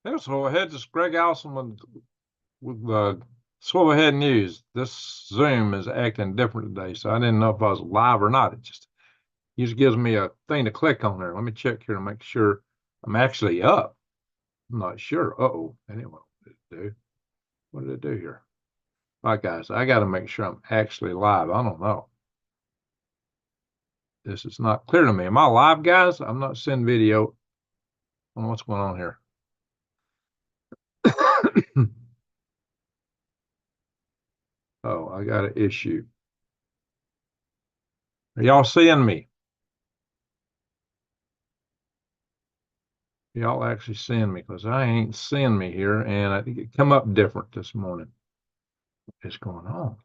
Yeah, so ahead, this is Greg Allison with Swivel Head News. This Zoom is acting different today, so I didn't know if I was live or not. It just gives me a thing to click on there. Let me check here to make sure I'm actually up. I'm not sure. Uh-oh. Anyway, what did it do? What did it do here? All right, guys, I got to make sure I'm actually live. I don't know. This is not clear to me. Am I live, guys? I'm not seeing video. I don't know what's going on here. Oh, I got an issue. Are y'all seeing me? Y'all actually seeing me because I ain't seeing me here, and I think it come up different this morning. What's going on? All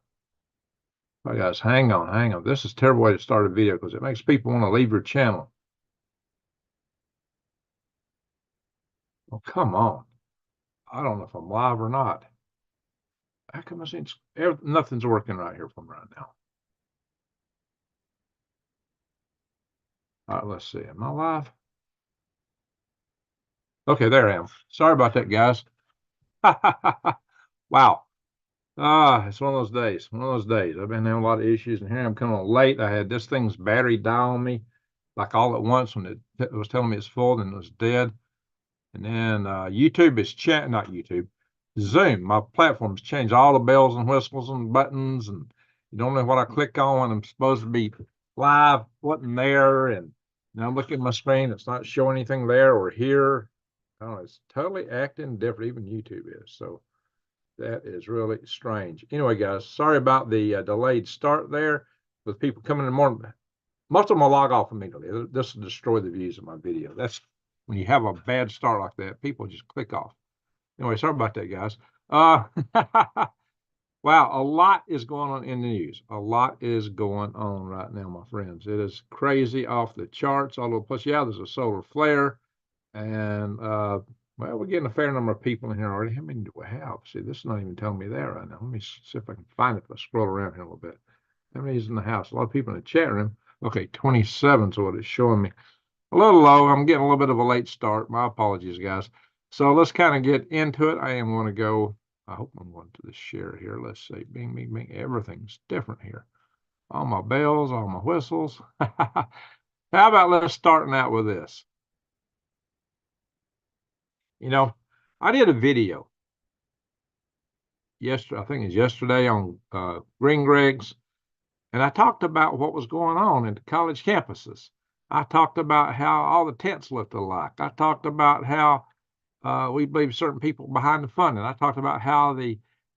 right, guys, hang on, hang on. This is a terrible way to start a video because it makes people want to leave your channel. Oh, come on. I don't know if I'm live or not. How come I see nothing's working right here for me right now? All right, let's see. Am I live? Okay, there I am. Sorry about that, guys. Wow. It's one of those days. One of those days. I've been having a lot of issues, and here I'm coming on late. I had this thing's battery die on me, like all at once when it was telling me it's full and it was dead. And then YouTube is not YouTube, Zoom. My platform's changed all the bells and whistles and buttons, and you don't know what I click on when I'm supposed to be live. Wasn't there, and now I'm looking at my screen. It's not showing anything there or here. Oh, it's totally acting different. Even YouTube is. So that is really strange. Anyway, guys, sorry about the delayed start there with people coming in the morning. Most of them will log off immediately. This will destroy the views of my video. That's when you have a bad start like that, people just click off. Anyway, sorry about that, guys. Uh, wow, a lot is going on in the news. A lot is going on right now, my friends. It is crazy off the charts. Although, plus, yeah, there's a solar flare. And well, we're getting a fair number of people in here already. How many do we have? See, this is not even telling me that right now. Let me see if I can find it if I scroll around here a little bit. How many is in the house? A lot of people in the chat room. Okay, 27 is what it's showing me. A little low. I'm getting a little bit of a late start. My apologies, guys. So let's kind of get into it. I am going to go. I hope I'm going to the share here. Let's see. Bing, bing, bing. Everything's different here. All my bells, all my whistles. How about let's starting out with this? You know, I did a video yesterday, I think it's yesterday on Green Greg's, and I talked about what was going on in the college campuses. I talked about how all the tents looked alike. I talked about how we believe certain people behind the funding. I talked about how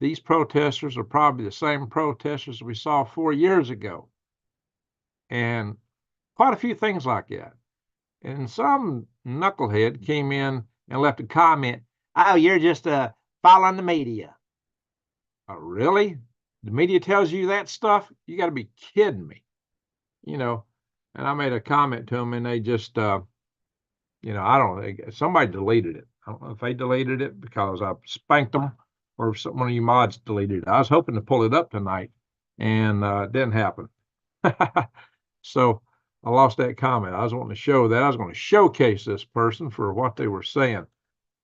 these protesters are probably the same protesters we saw 4 years ago, and quite a few things like that. And some knucklehead came in and left a comment, "Oh, you're just following the media." Oh, really? The media tells you that stuff? You got to be kidding me, you know. And I made a comment to them, and they just, I don't know. Somebody deleted it. I don't know if they deleted it because I spanked them or if one of you mods deleted it. I was hoping to pull it up tonight, and it didn't happen. So I lost that comment. I was wanting to show that. I was going to showcase this person for what they were saying.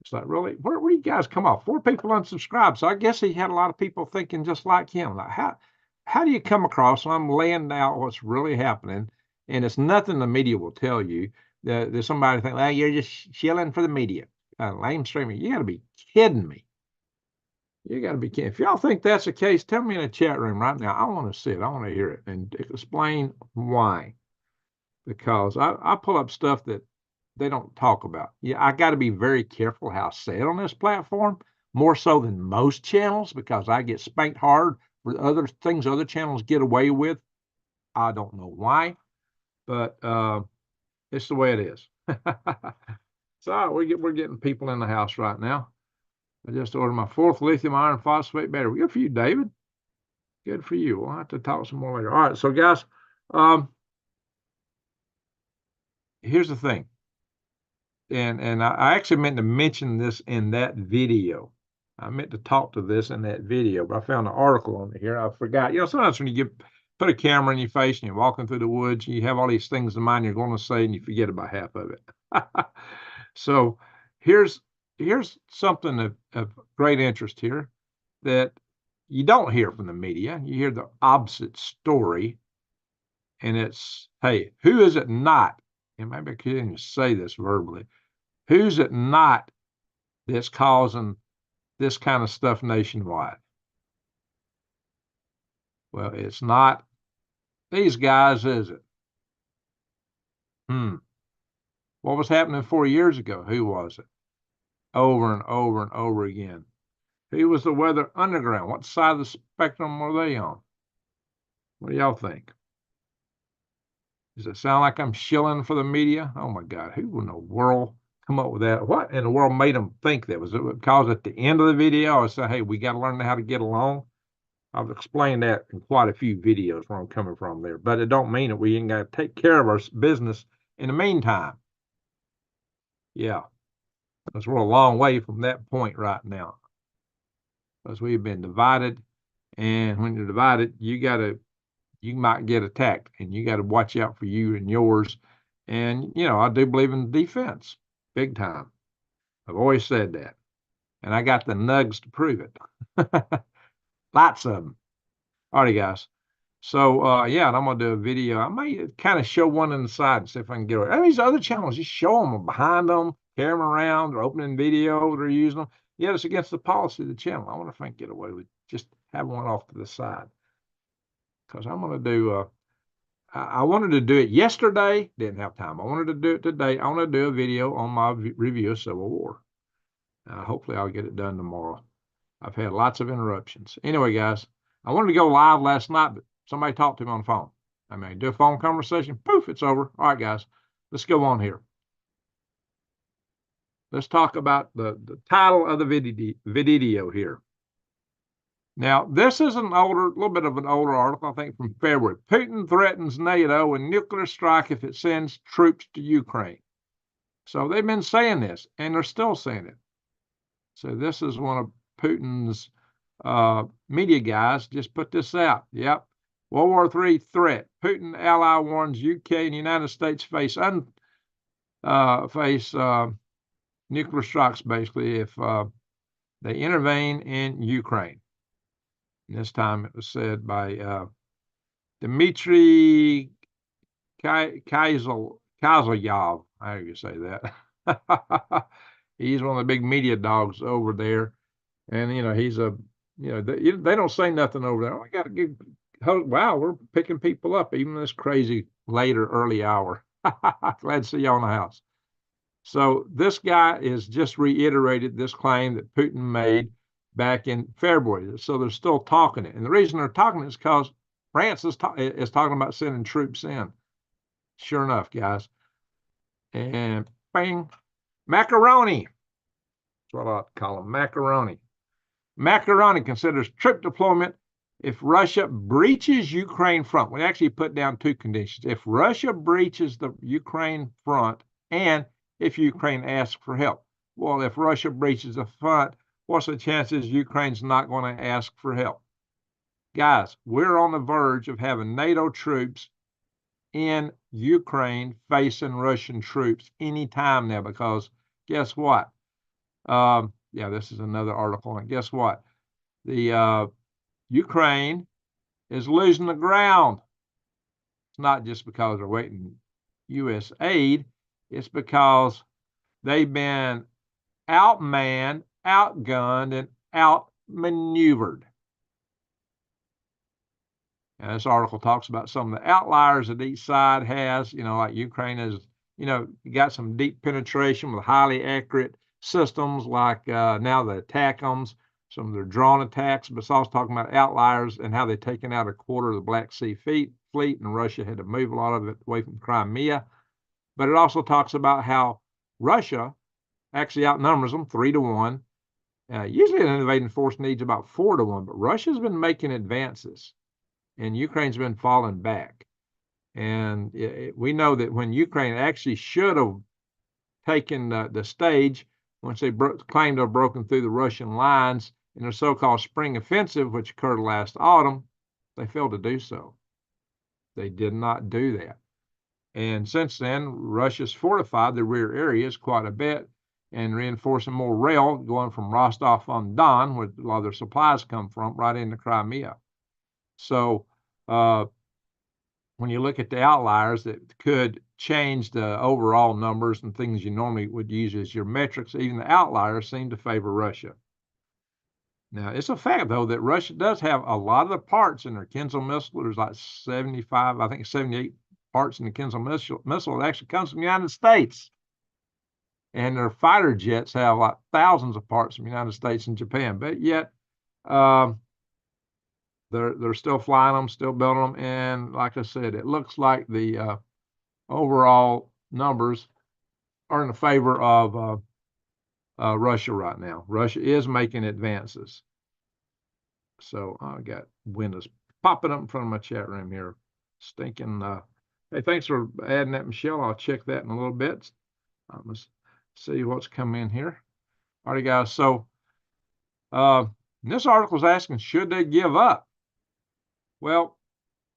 It's like, really, where do you guys come off? 4 people unsubscribed. So I guess he had a lot of people thinking just like him. Like, how do you come across? So I'm laying out what's really happening, and it's nothing the media will tell you. There's somebody think, well, you're just shilling for the media. Lame streaming. You got to be kidding me. You got to be kidding. If y'all think that's the case, tell me in the chat room right now. I want to see it. I want to hear it and explain why. Because I pull up stuff that they don't talk about. Yeah, I got to be very careful how I say it on this platform, more so than most channels, because I get spanked hard for other things other channels get away with. I don't know why, but it's the way it is. So we're getting people in the house right now. I just ordered my 4th lithium iron phosphate battery. Good for you, David. Good for you. We'll have to talk some more later. All right, so guys, here's the thing. And I actually meant to mention this in that video. I meant to talk to this in that video, but I found an article on here. I forgot. Sometimes when you put a camera in your face and you're walking through the woods, you have all these things in mind you're going to say, and you forget about half of it. So here's here's something of great interest here that you don't hear from the media. You hear the opposite story, and it's, hey, who is it not? And maybe I couldn't even say this verbally. Who's it not that's causing this kind of stuff nationwide? Well, it's not these guys, is it? What was happening 4 years ago? Who was it? Over and over and over again. Who was the Weather Underground? What side of the spectrum were they on? What do y'all think? Does it sound like I'm shilling for the media? Oh my God, who in the world come up with that? What in the world made them think that? Was it because at the end of the video I said, hey, we got to learn how to get along? I've explained that in quite a few videos where I'm coming from there, but it don't mean that we ain't got to take care of our business in the meantime. Yeah, because we're a long way from that point right now. Because we've been divided, and when you're divided, you might get attacked, and you got to watch out for you and yours. And I do believe in defense, big time. I've always said that, and I got the nugs to prove it. Lots of them. All right, guys. So yeah, and I'm gonna do a video. I might kind of show one inside and see if I can get it. These other channels, just show them behind them, carry them around, they're opening video, they're using them. Yeah, it's against the policy of the channel. I wonder if I can get away with just having one off to the side. Because I'm gonna do I wanted to do it yesterday, didn't have time. I wanted to do it today. I want to do a video on my review of Civil War. Hopefully I'll get it done tomorrow. I've had lots of interruptions. Anyway, guys, I wanted to go live last night, but somebody talked to me on the phone. I mean, do a phone conversation, poof, it's over. All right, guys, let's go on here. Let's talk about the title of the video here. Now, this is a little bit of an older article, I think, from February. Putin threatens NATO and nuclear strike if it sends troops to Ukraine. So they've been saying this, and they're still saying it. So this is one of Putin's media guys just put this out. Yep. World War III threat. Putin ally warns UK and United States face nuclear strikes, basically, if they intervene in Ukraine. And this time it was said by Dmitry Kaiselyav. How do you say that? He's one of the big media dogs over there. And, he's they don't say nothing over there. Oh, I got to give, wow, we're picking people up, even this crazy later, early hour. Glad to see y'all in the house. So this guy is just reiterated this claim that Putin made back in February. So they're still talking it. And the reason they're talking it is because France is talking about sending troops in. Sure enough, guys. And bang, macaroni. That's what I like to call them, macaroni. Macaroni considers troop deployment if Russia breaches Ukraine front. We actually put down two conditions. If Russia breaches the Ukraine front and if Ukraine asks for help. Well, if Russia breaches the front, what's the chances Ukraine's not going to ask for help? Guys, we're on the verge of having NATO troops in Ukraine facing Russian troops anytime now, because guess what? Yeah, this is another article, and guess what? The Ukraine is losing the ground. It's not just because they're waiting U.S. aid. It's because they've been outmanned, outgunned, and outmaneuvered. And this article talks about some of the outliers that each side has, like Ukraine has, got some deep penetration with highly accurate systems like now the ATACMS, some of their drone attacks, but it's also talking about outliers and how they've taken out a quarter of the Black Sea fleet, and Russia had to move a lot of it away from Crimea. But it also talks about how Russia actually outnumbers them 3-1. Usually an invading force needs about 4-1, but Russia's been making advances, and Ukraine's been falling back. And we know that when Ukraine actually should have taken the stage, once they claimed to have broken through the Russian lines in their so-called spring offensive, which occurred last autumn, they failed to do so. They did not do that. And since then, Russia's fortified the rear areas quite a bit. and reinforcing more rail going from Rostov-on-Don, where a lot of their supplies come from, right into Crimea. So when you look at the outliers that could change the overall numbers and things you normally would use as your metrics, even the outliers seem to favor Russia. Now, it's a fact, though, that Russia does have a lot of the parts in their Kinzhal missile. There's like 75, I think 78 parts in the Kinzhal missile that actually comes from the United States. And their fighter jets have like thousands of parts from the United States and Japan. But yet, they're still flying them, still building them. And like I said, it looks like the overall numbers are in the favor of Russia right now. Russia is making advances. So I got windows popping up in front of my chat room here. Stinking. Hey, thanks for adding that, Michelle. I'll check that in a little bit. Let's see what's come in here. All right, guys. So this article is asking, should they give up? Well,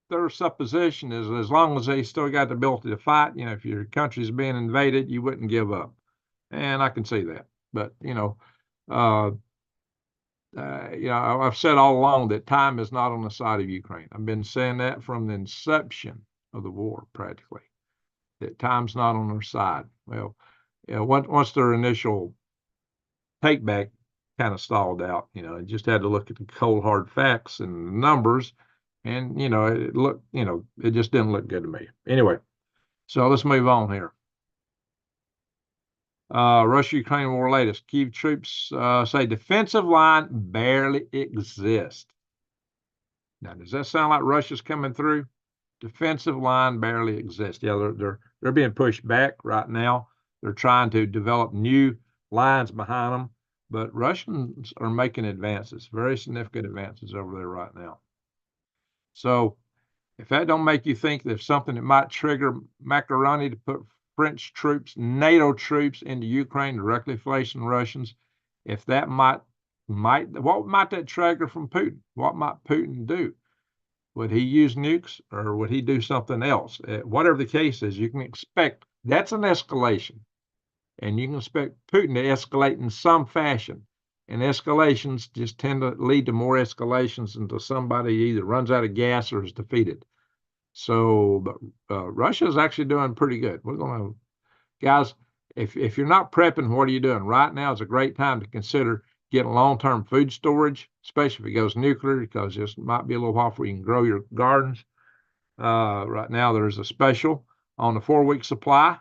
their supposition is as long as they still got the ability to fight, if your country's being invaded, you wouldn't give up. And I can see that. But, I've said all along that time is not on the side of Ukraine. I've been saying that from the inception of the war, practically, that time's not on their side. Well, once their initial take back kind of stalled out, just had to look at the cold hard facts and the numbers, and it just didn't look good to me. Anyway, so let's move on here. Russia-Ukraine war latest. Kyiv troops say defensive line barely exists. Now, does that sound like Russia's coming through? Defensive line barely exists. Yeah, they're being pushed back right now. They're trying to develop new lines behind them, but Russians are making advances, very significant advances over there right now. So if that don't make you think there's something that might trigger Macaroni to put French troops, NATO troops into Ukraine directly facing Russians, if that what might that trigger from Putin? What might Putin do? Would he use nukes or would he do something else? Whatever the case is, you can expect that's an escalation. And you can expect Putin to escalate in some fashion. And escalations just tend to lead to more escalations until somebody either runs out of gas or is defeated. So, but Russia is actually doing pretty good. We're going to, guys, if you're not prepping, what are you doing? Right now is a great time to consider getting long-term food storage, especially if it goes nuclear, because this might be a little while before you can grow your gardens. Right now, there's a special on the 4-week supply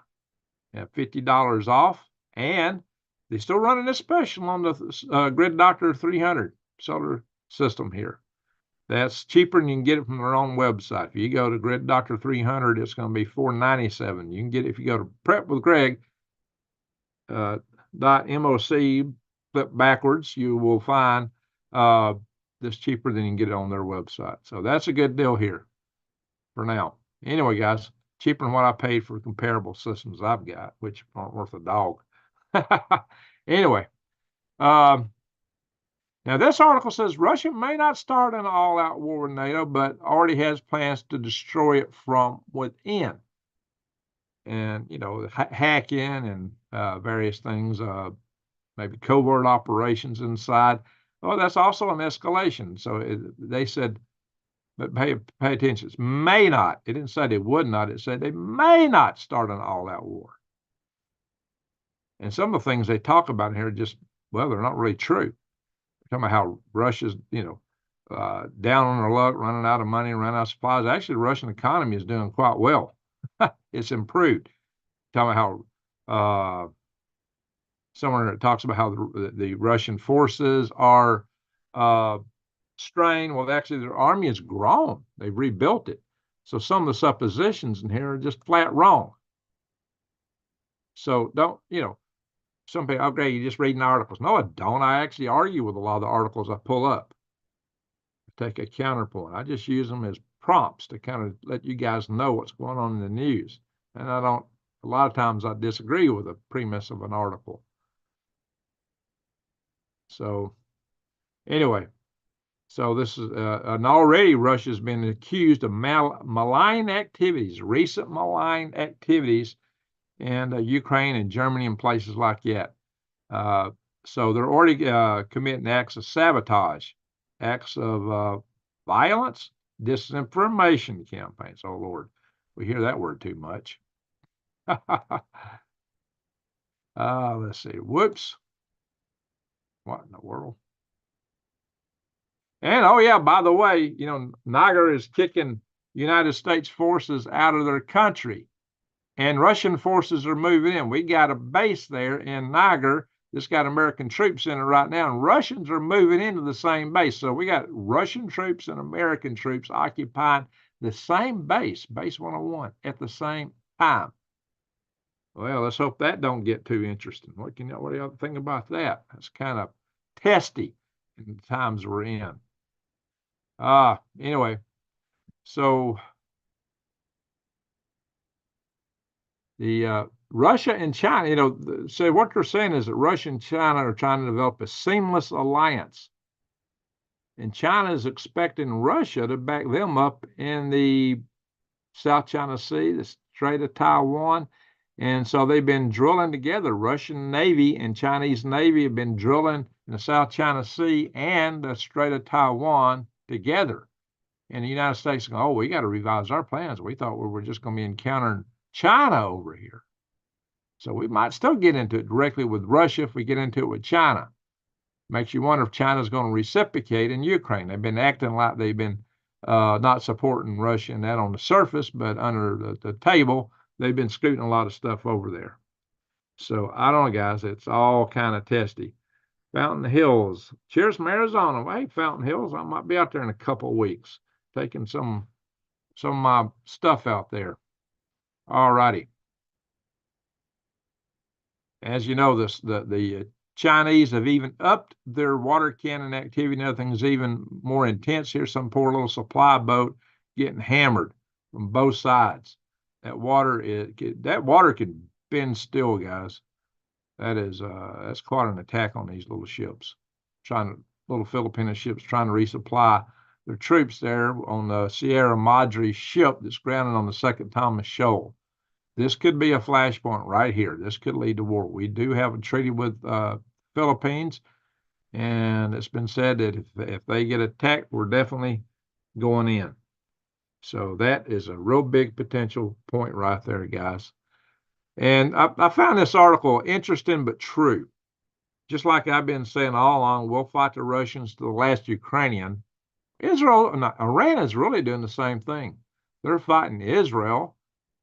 at $50 off, and they're still running this special on the Grid Doctor 300 solar system here. That's cheaper than you can get it from their own website. If you go to Grid Doctor 300, it's going to be $497. You can get it if you go to Prep with Greg .moc, flip backwards. You will find this cheaper than you can get it on their website. So that's a good deal here for now. Anyway, guys, cheaper than what I paid for comparable systems I've got, which aren't worth a dog. Anyway. Now, this article says Russia may not start an all-out war with NATO, but already has plans to destroy it from within. And, hacking and various things, maybe covert operations inside. Oh, that's also an escalation. So they said, but pay attention, it may not. It didn't say they would not. It said they may not start an all-out war. And some of the things they talk about here are just, well, they're not really true. Talking about how Russia's, down on their luck, running out of money, running out of supplies. Actually, the Russian economy is doing quite well. It's improved. Talking about how somewhere it talks about how the Russian forces are strained. Well, actually, their army has grown. They've rebuilt it. So some of the suppositions in here are just flat wrong. So don't, some people, okay, you're just reading articles. No, I don't. I actually argue with a lot of the articles I pull up. Take a counterpoint. I just use them as prompts to kind of let you guys know what's going on in the news. And a lot of times I disagree with the premise of an article. So anyway, so this is, and already Russia's been accused of malign activities, recent malign activities in Ukraine and Germany and places like that. So they're already committing acts of sabotage, acts of violence, disinformation campaigns. Oh, Lord, we hear that word too much. Let's see. Whoops. What in the world? And oh yeah, by the way, Niger is kicking United States forces out of their country, and Russian forces are moving in. We got a base there in Niger that's got American troops in it right now, and Russians are moving into the same base. So we got Russian troops and American troops occupying the same base, Base 101, at the same time. Well, let's hope that don't get too interesting. What do you think about that? That's kind of testy in the times we're in. Anyway, so the Russia and China, so what they're saying is that Russia and China are trying to develop a seamless alliance. And China is expecting Russia to back them up in the South China Sea, the Strait of Taiwan. And so they've been drilling together. Russian Navy and Chinese Navy have been drilling in the South China Sea and the Strait of Taiwan together. And the United States go, oh, we got to revise our plans. We thought we were just going to be encountering China over here. So we might still get into it directly with Russia if we get into it with China. Makes you wonder if China's going to reciprocate in Ukraine. They've been acting like they've been not supporting Russia and that on the surface, but under the table, they've been scooting a lot of stuff over there. So I don't know, guys. It's all kind of testy. Fountain Hills. Cheers from Arizona. Well, hey, Fountain Hills, I might be out there in a couple of weeks taking some of my stuff out there. All righty. As you know, the Chinese have even upped their water cannon activity, and everything's even more intense here. Some poor little supply boat getting hammered from both sides. That water can bend still, guys. That's quite an attack on these little ships, little Filipino ships trying to resupply their troops there on the Sierra Madre ship that's grounded on the Second Thomas Shoal. This could be a flashpoint right here. This could lead to war. We do have a treaty with Philippines, and it's been said that if they get attacked, we're definitely going in. So that is a real big potential point right there, guys. And I found this article interesting but true. Just like I've been saying all along, we'll fight the Russians to the last Ukrainian. Iran is really doing the same thing. They're fighting Israel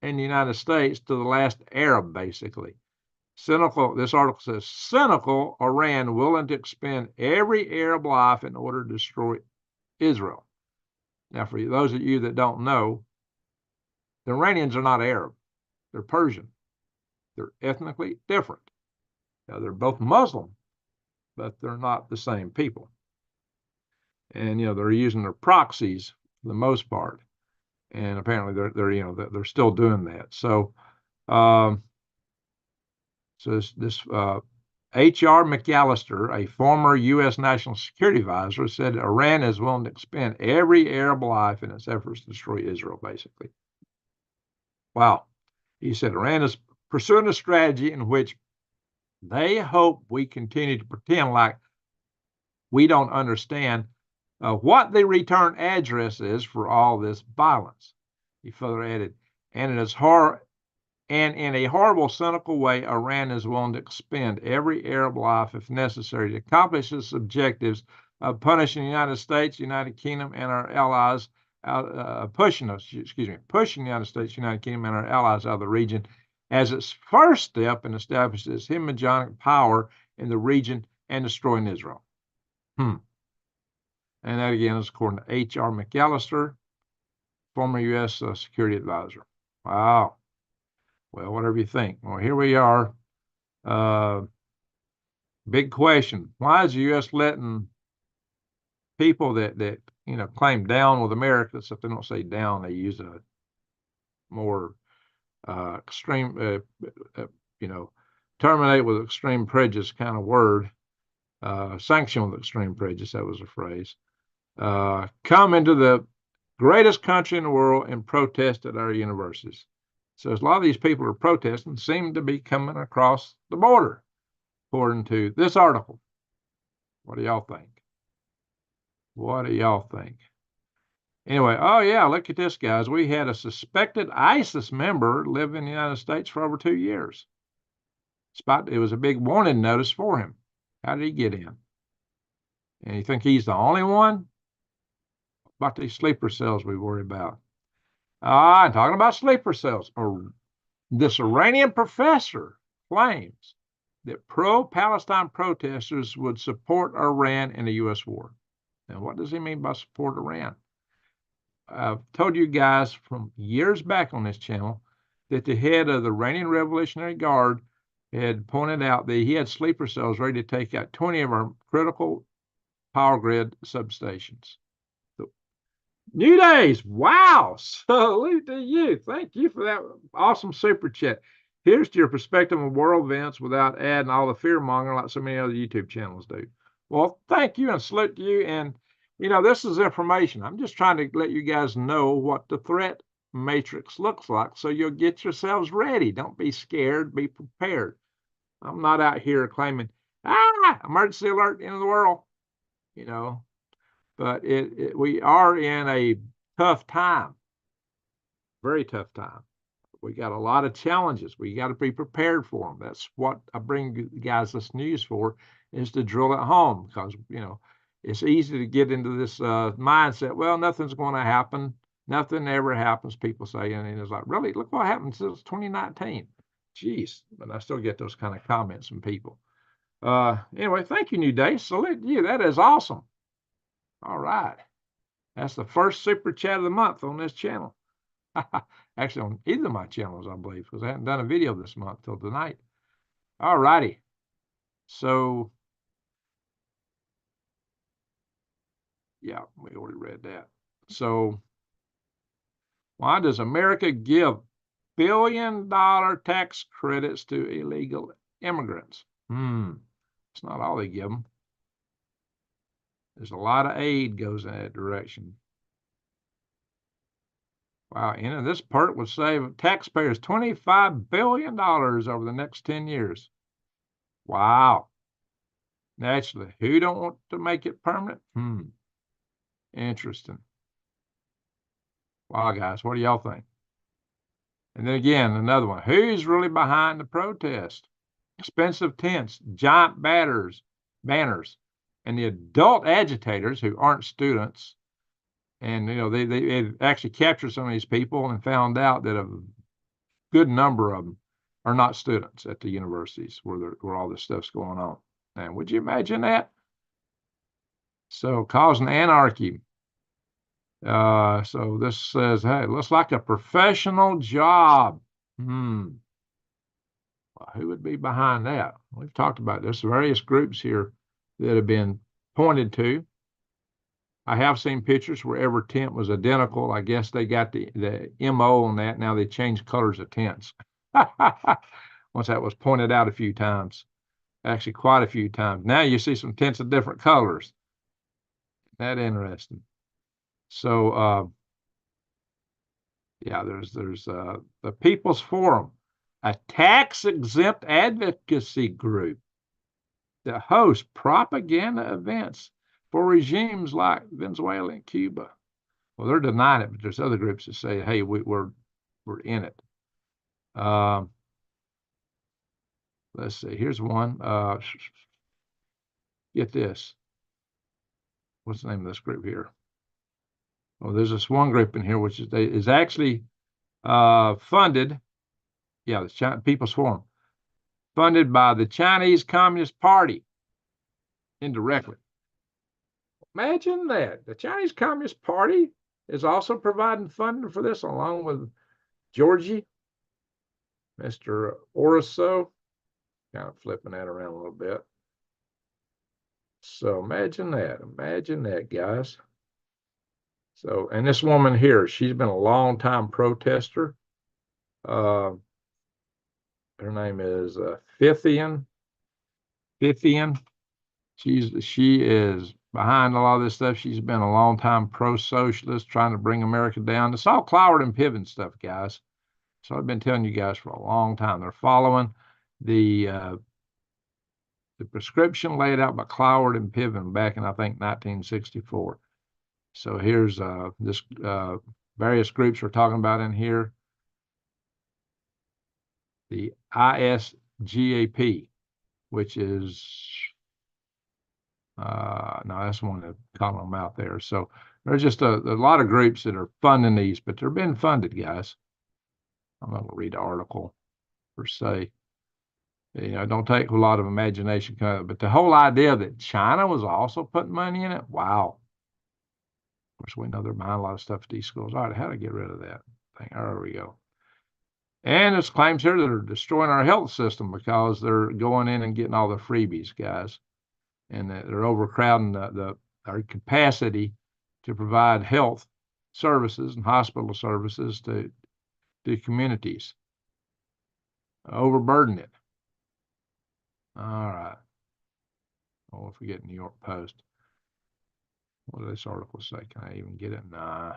and the United States to the last Arab, basically. This article says, cynical Iran willing to expend every Arab life in order to destroy Israel. Now, for those of you that don't know, the Iranians are not Arab. They're Persian. They're ethnically different. Now, they're both Muslim, but they're not the same people. And, they're using their proxies for the most part. And apparently they're still doing that. So, this H.R. McAllister, a former U.S. National Security Advisor, said Iran is willing to expend every Arab life in its efforts to destroy Israel, basically. Wow. He said Iran is pursuing a strategy in which they hope we continue to pretend like we don't understand what the return address is for all this violence. He further added, and in a horrible, cynical way, Iran is willing to expend every Arab life if necessary to accomplish its objectives of punishing the United States, United Kingdom, and our allies, pushing the United States, United Kingdom, and our allies out of the region as its first step in establishing its hegemonic power in the region and destroying Israel. And that, again, is according to H.R. McAllister, former U.S. Security Advisor. Wow. Well, whatever you think. Well, here we are. Big question. Why is the U.S. letting people that claim down with America, except they don't say down, they use a more extreme, terminate with extreme prejudice kind of word, sanction with extreme prejudice, that was a phrase, come into the greatest country in the world and protest at our universities. So a lot of these people are protesting seem to be coming across the border. according to this article. What do y'all think? What do y'all think? Anyway, oh yeah, look at this, guys. We had a suspected ISIS member live in the United States for over 2 years. It was a big warning notice for him. How did he get in? And you think he's the only one? About these sleeper cells we worry about. I'm talking about sleeper cells. This Iranian professor claims that pro-Palestine protesters would support Iran in a U.S. war. And what does he mean by support Iran? I've told you guys from years back on this channel that the head of the Iranian Revolutionary Guard had pointed out that he had sleeper cells ready to take out 20 of our critical power grid substations. So, New Days, wow! Salute to you. Thank you for that awesome super chat. Here's to your perspective on world events without adding all the fear mongering like so many other YouTube channels do. Well, thank you and salute to you. And you know, this is information. I'm just trying to let you guys know what the threat matrix looks like so you'll get yourselves ready. Don't be scared, be prepared. I'm not out here claiming, emergency alert, end of the world, you know, but we are in a tough time, very tough time. We got a lot of challenges. We got to be prepared for them. That's what I bring you guys this news for, is to drill it home, because, you know, it's easy to get into this mindset. Well, nothing's going to happen. Nothing ever happens, people say. And it's like, really? Look what happened since 2019. Jeez. But I still get those kind of comments from people. Anyway, thank you, New Day. Salute you. That is awesome. All right. That's the first super chat of the month on this channel. Actually, on either of my channels, I believe, because I haven't done a video this month till tonight. All righty. So, yeah, we already read that. So, why does America give billion-dollar tax credits to illegal immigrants? It's not all they give them. There's a lot of aid goes in that direction. Wow, and this part would save taxpayers $25 billion over the next 10 years. Wow. Naturally, who don't want to make it permanent? Interesting. Wow, guys, what do y'all think? And then again, another one. Who's really behind the protest? Expensive tents, giant banners, and the adult agitators who aren't students. And, you know, they actually captured some of these people and found out that a good number of them are not students at the universities where all this stuff's going on. And would you imagine that? So, causing anarchy. So this says, hey, looks like a professional job. Well, who would be behind that? We've talked about this. Various groups here that have been pointed to. I have seen pictures where every tent was identical. I guess they got the MO on that. Now they changed colors of tents. Once that was pointed out a few times, actually quite a few times. Now you see some tents of different colors. That interesting. So, yeah, there's the People's Forum, a tax-exempt advocacy group that hosts propaganda events for regimes like Venezuela and Cuba. Well, they're denying it, but there's other groups that say, hey, we're in it. Let's see. Here's one. Get this. What's the name of this group here? Well, there's this one group in here which is actually funded. Yeah, the People's Forum, funded by the Chinese Communist Party indirectly. Imagine that. The Chinese Communist Party is also providing funding for this, along with Georgie, Mr. Oroso. Kind of flipping that around a little bit. So imagine that, guys. So, and this woman here, she's been a long time protester. Her name is Fithian. She is behind a lot of this stuff. She's been a long time pro-socialist, trying to bring America down. It's all Cloward and Piven stuff, guys. So I've been telling you guys for a long time. They're following the The prescription laid out by Cloward and Piven back in, I think, 1964. So here's this various groups we're talking about in here. The ISGAP, which is, no, that's one that calling them out there. So there's just a lot of groups that are funding these, but they're being funded, guys. I'm not going to read the article per se. You know, don't take a lot of imagination, but the whole idea that China was also putting money in it, wow. Of course, we know they're buying a lot of stuff at these schools. All right, how to get rid of that thing? There we go. And there's claims here that are destroying our health system because they're going in and getting all the freebies, guys, and they're overcrowding our capacity to provide health services and hospital services to communities. Overburden it. All right. Oh, if we get New York Post. What does this article say? Can I even get it? Nah.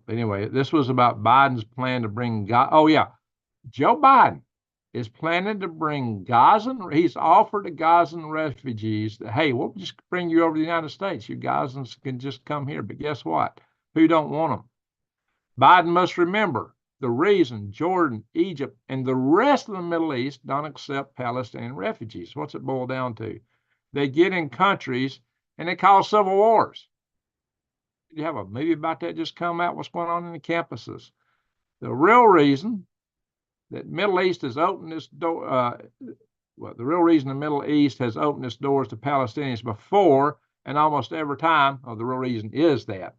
Anyway, this was about Biden's plan to bring oh yeah, Joe Biden is planning to bring Gazan. He's offered to Gazan refugees that, hey, we'll just bring you over to the United States. You Gazans can just come here. But guess what? Who don't want them? Biden must remember the reason Jordan, Egypt, and the rest of the Middle East don't accept Palestinian refugees. What's it boil down to? They get in countries and they cause civil wars. You have a movie about that just come out, what's going on in the campuses. The real reason that Middle East has opened this door, the real reason the Middle East has opened its doors to Palestinians before and almost every time, the real reason is that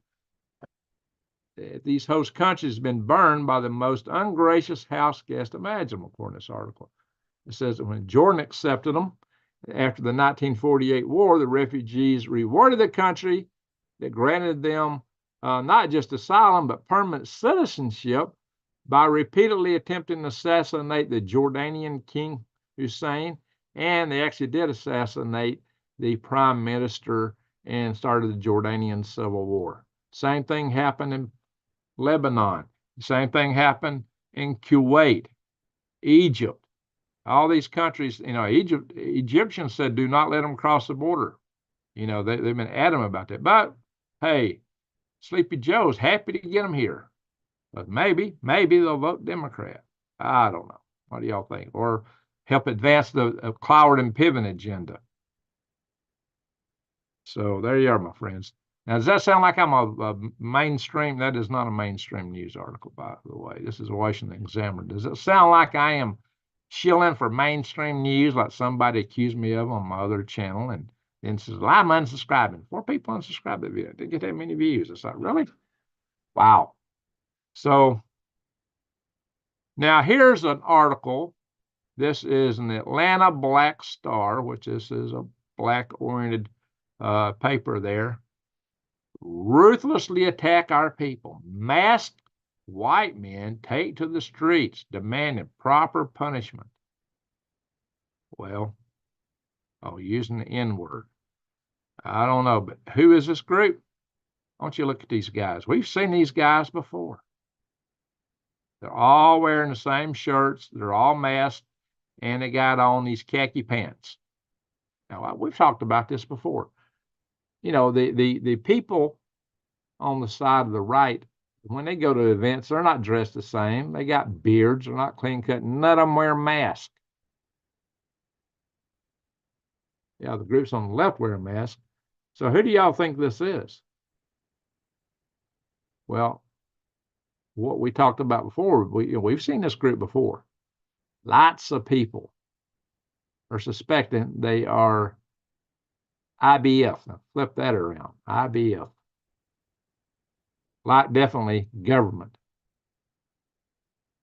these host countries have been burned by the most ungracious house guest imaginable, according to this article. It says that when Jordan accepted them after the 1948 war, the refugees rewarded the country that granted them not just asylum, but permanent citizenship by repeatedly attempting to assassinate the Jordanian King Hussein. And they actually did assassinate the prime minister and started the Jordanian Civil War. Same thing happened in Lebanon. The same thing happened in Kuwait, Egypt. All these countries, you know, Egyptians said, do not let them cross the border. You know, they've been adamant about that. But, hey, Sleepy Joe's happy to get them here. But maybe they'll vote Democrat. I don't know. What do y'all think? Or help advance the Cloward and Piven agenda. So there you are, my friends. Now, does that sound like I'm a mainstream? That is not a mainstream news article, by the way. This is a Washington Examiner. Does it sound like I am shilling for mainstream news like somebody accused me of on my other channel and then says, well, I'm unsubscribing. 4 people unsubscribed that video. Didn't get that many views. It's like, really? Wow. So now here's an article. This is an Atlanta Black Star, which this is a black-oriented paper there. Ruthlessly attack our people. Masked white men take to the streets demanding proper punishment. Well, using the N-word. I don't know, but who is this group? Why don't you look at these guys? We've seen these guys before. They're all wearing the same shirts. They're all masked, and they got on these khaki pants. Now, we've talked about this before. You know, the people on the side of the right, when they go to events, they're not dressed the same. They got beards. They're not clean cut. None of them wear masks. Yeah, the groups on the left wear a mask. So who do y'all think this is? Well, what we talked about before, we've seen this group before. Lots of people are suspecting they are IBF. Now, flip that around. IBF. Like definitely government.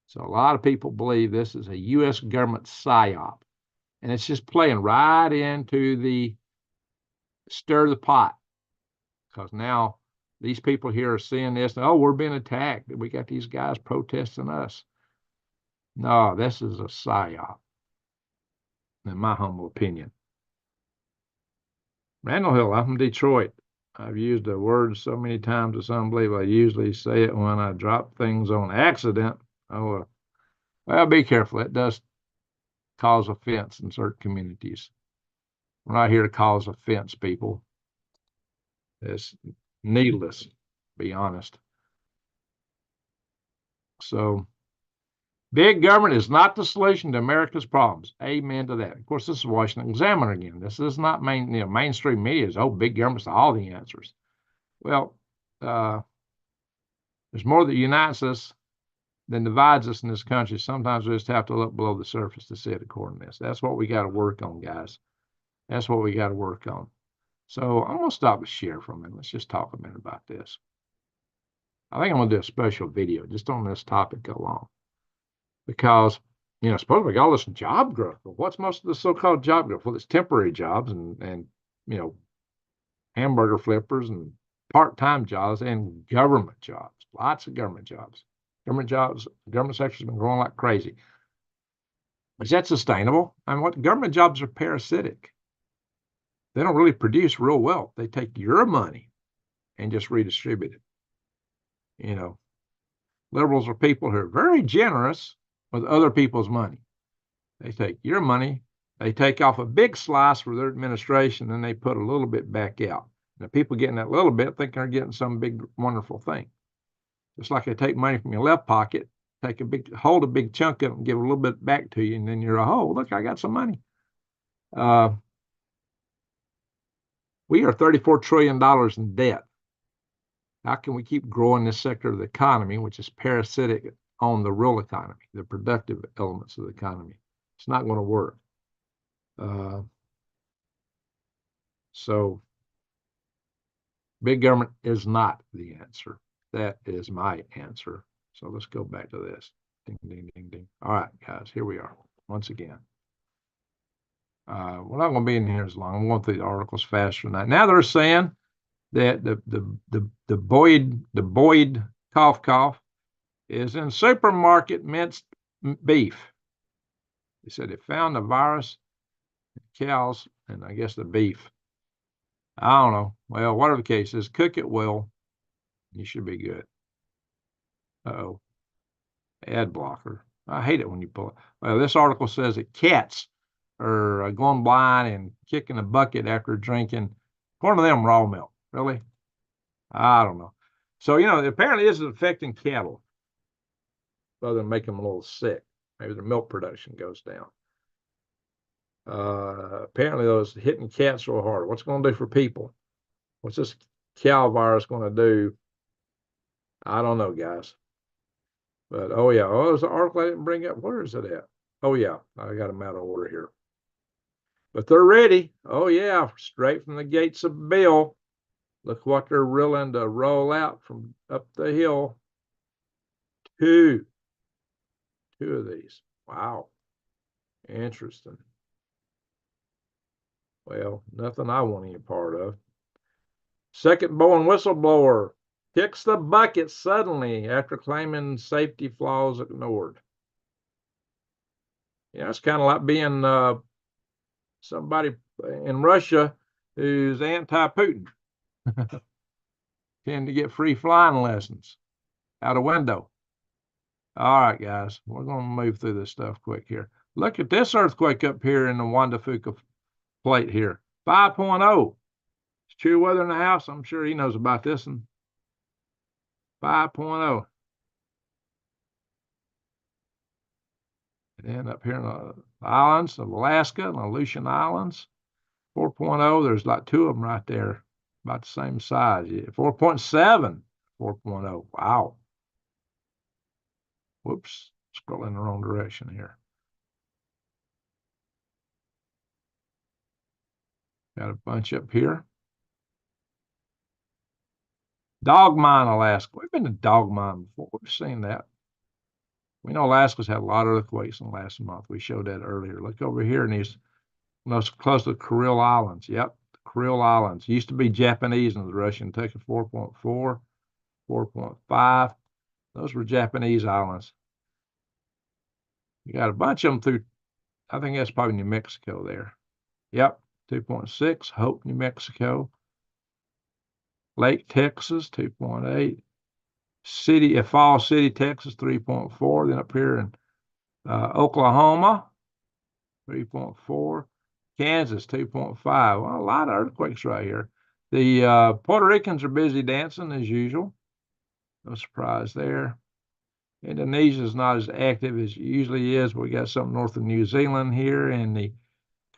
So a lot of people believe this is a U.S. government psyop. And it's just playing right into the stir the pot. Because now these people here are seeing this. Oh, we're being attacked. We got these guys protesting us. No, this is a psyop, in my humble opinion. Randall Hill, I'm from Detroit. I've used the word so many times it's unbelievable. I usually say it when I drop things on accident. Oh, well, be careful. It does cause offense in certain communities. We're not here to cause offense, people. It's needless, to be honest. So, big government is not the solution to America's problems. Amen to that. Of course, this is Washington Examiner again. This is not mainstream media. Is big government's all the answers. Well, there's more that unites us than divides us in this country. Sometimes we just have to look below the surface to see it according to this. That's what we got to work on, guys. That's what we got to work on. So I'm going to stop the share for a minute. Let's just talk a minute about this. I think I'm going to do a special video just on this topic alone. Because, supposedly we got all this job growth. But what's most of the so-called job growth? Well, it's temporary jobs and hamburger flippers and part-time jobs and government jobs. Lots of government jobs. Government sector's been growing like crazy. Is that sustainable? I mean, what government jobs are parasitic. They don't really produce real wealth. They take your money and just redistribute it. Liberals are people who are very generous with other people's money. They take your money, they take off a big slice for their administration, and they put a little bit back out. And the people getting that little bit think they're getting some big, wonderful thing. Just like they take money from your left pocket, hold a big chunk of it and give a little bit back to you, and then you're, oh, look, I got some money. We are $34 trillion in debt. How can we keep growing this sector of the economy, which is parasitic on the real economy, the productive elements of the economy? It's not going to work. So big government is not the answer. That is my answer. So let's go back to this. Ding, ding, ding, ding. All right, guys, here we are once again. We're not going to be in here as long. I'm going through the articles faster than that. Now they're saying that the Boyd cough is in supermarket minced beef. They said they found the virus in cows and I guess the beef. I don't know. Well, whatever the case is, cook it well. You should be good. Uh-oh. Ad blocker. I hate it when you pull it. Well, this article says that cats are going blind and kicking a bucket after drinking, according to them, raw milk. Really? I don't know. So, apparently this is affecting cattle rather than making them a little sick. Maybe their milk production goes down. Apparently those hitting cats real hard. What's it going to do for people? What's this cow virus going to do? I don't know, guys. But, oh, yeah. Oh, there's an article I didn't bring up. Where is it at? Oh, yeah. I got them out of order here. But they're ready. Oh, yeah. Straight from the gates of Bill. Look what they're willing to roll out from up the hill. Two of these. Wow. Interesting. Well, nothing I want any part of. Second born whistleblower kicks the bucket suddenly after claiming safety flaws ignored. It's kind of like being somebody in Russia who's anti-Putin. Tend to get free flying lessons out a window. All right, guys, we're going to move through this stuff quick here. Look at this earthquake up here in the Juan Fuca plate here. 5.0. It's true weather in the house. I'm sure he knows about this one. 5.0. And up here in the islands of Alaska and the Aleutian Islands, 4.0. There's like two of them right there, about the same size. 4.7, 4.0. Wow. Whoops, scrolling in the wrong direction here. Got a bunch up here. Dog Mine, Alaska. We've been to Dog Mine before. We've seen that. We know Alaska's had a lot of earthquakes in the last month. We showed that earlier. Look over here in these, close to the Kuril Islands. Yep, the Kuril Islands. Used to be Japanese and the Russian took a 4.4, 4.5. Those were Japanese islands. You got a bunch of them through, I think that's probably New Mexico there. Yep, 2.6, Hope, New Mexico. Lake, Texas, 2.8. Falls City, Texas, 3.4. Then up here in Oklahoma, 3.4. Kansas, 2.5. Well, a lot of earthquakes right here. The Puerto Ricans are busy dancing as usual. No surprise there. Indonesia is not as active as it usually is. We got something north of New Zealand here in the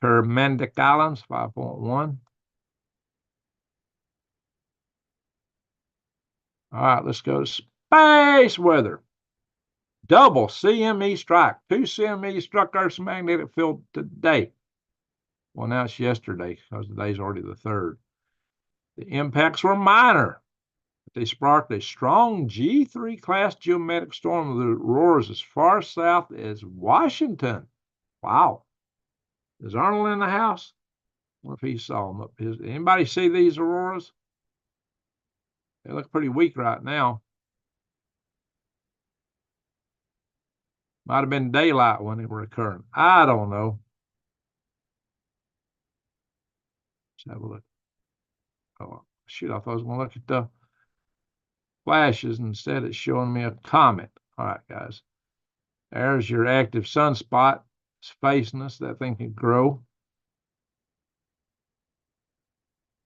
Kermadec Islands, 5.1. All right, let's go to space weather. Double CME strike. 2 CME struck Earth's magnetic field today. Well, now it's yesterday because today's already the 3rd. The impacts were minor. They sparked a strong G3 class geomagnetic storm that roars as far south as Washington. Wow. Is Arnold in the house? What if he saw them up his? Anybody see these auroras? They look pretty weak right now. Might have been daylight when they were occurring. I don't know. Let's have a look. Oh, shoot, I thought I was going to look at the flashes. Instead, it's showing me a comet. All right, guys. There's your active sunspot. It's facing us. That thing can grow.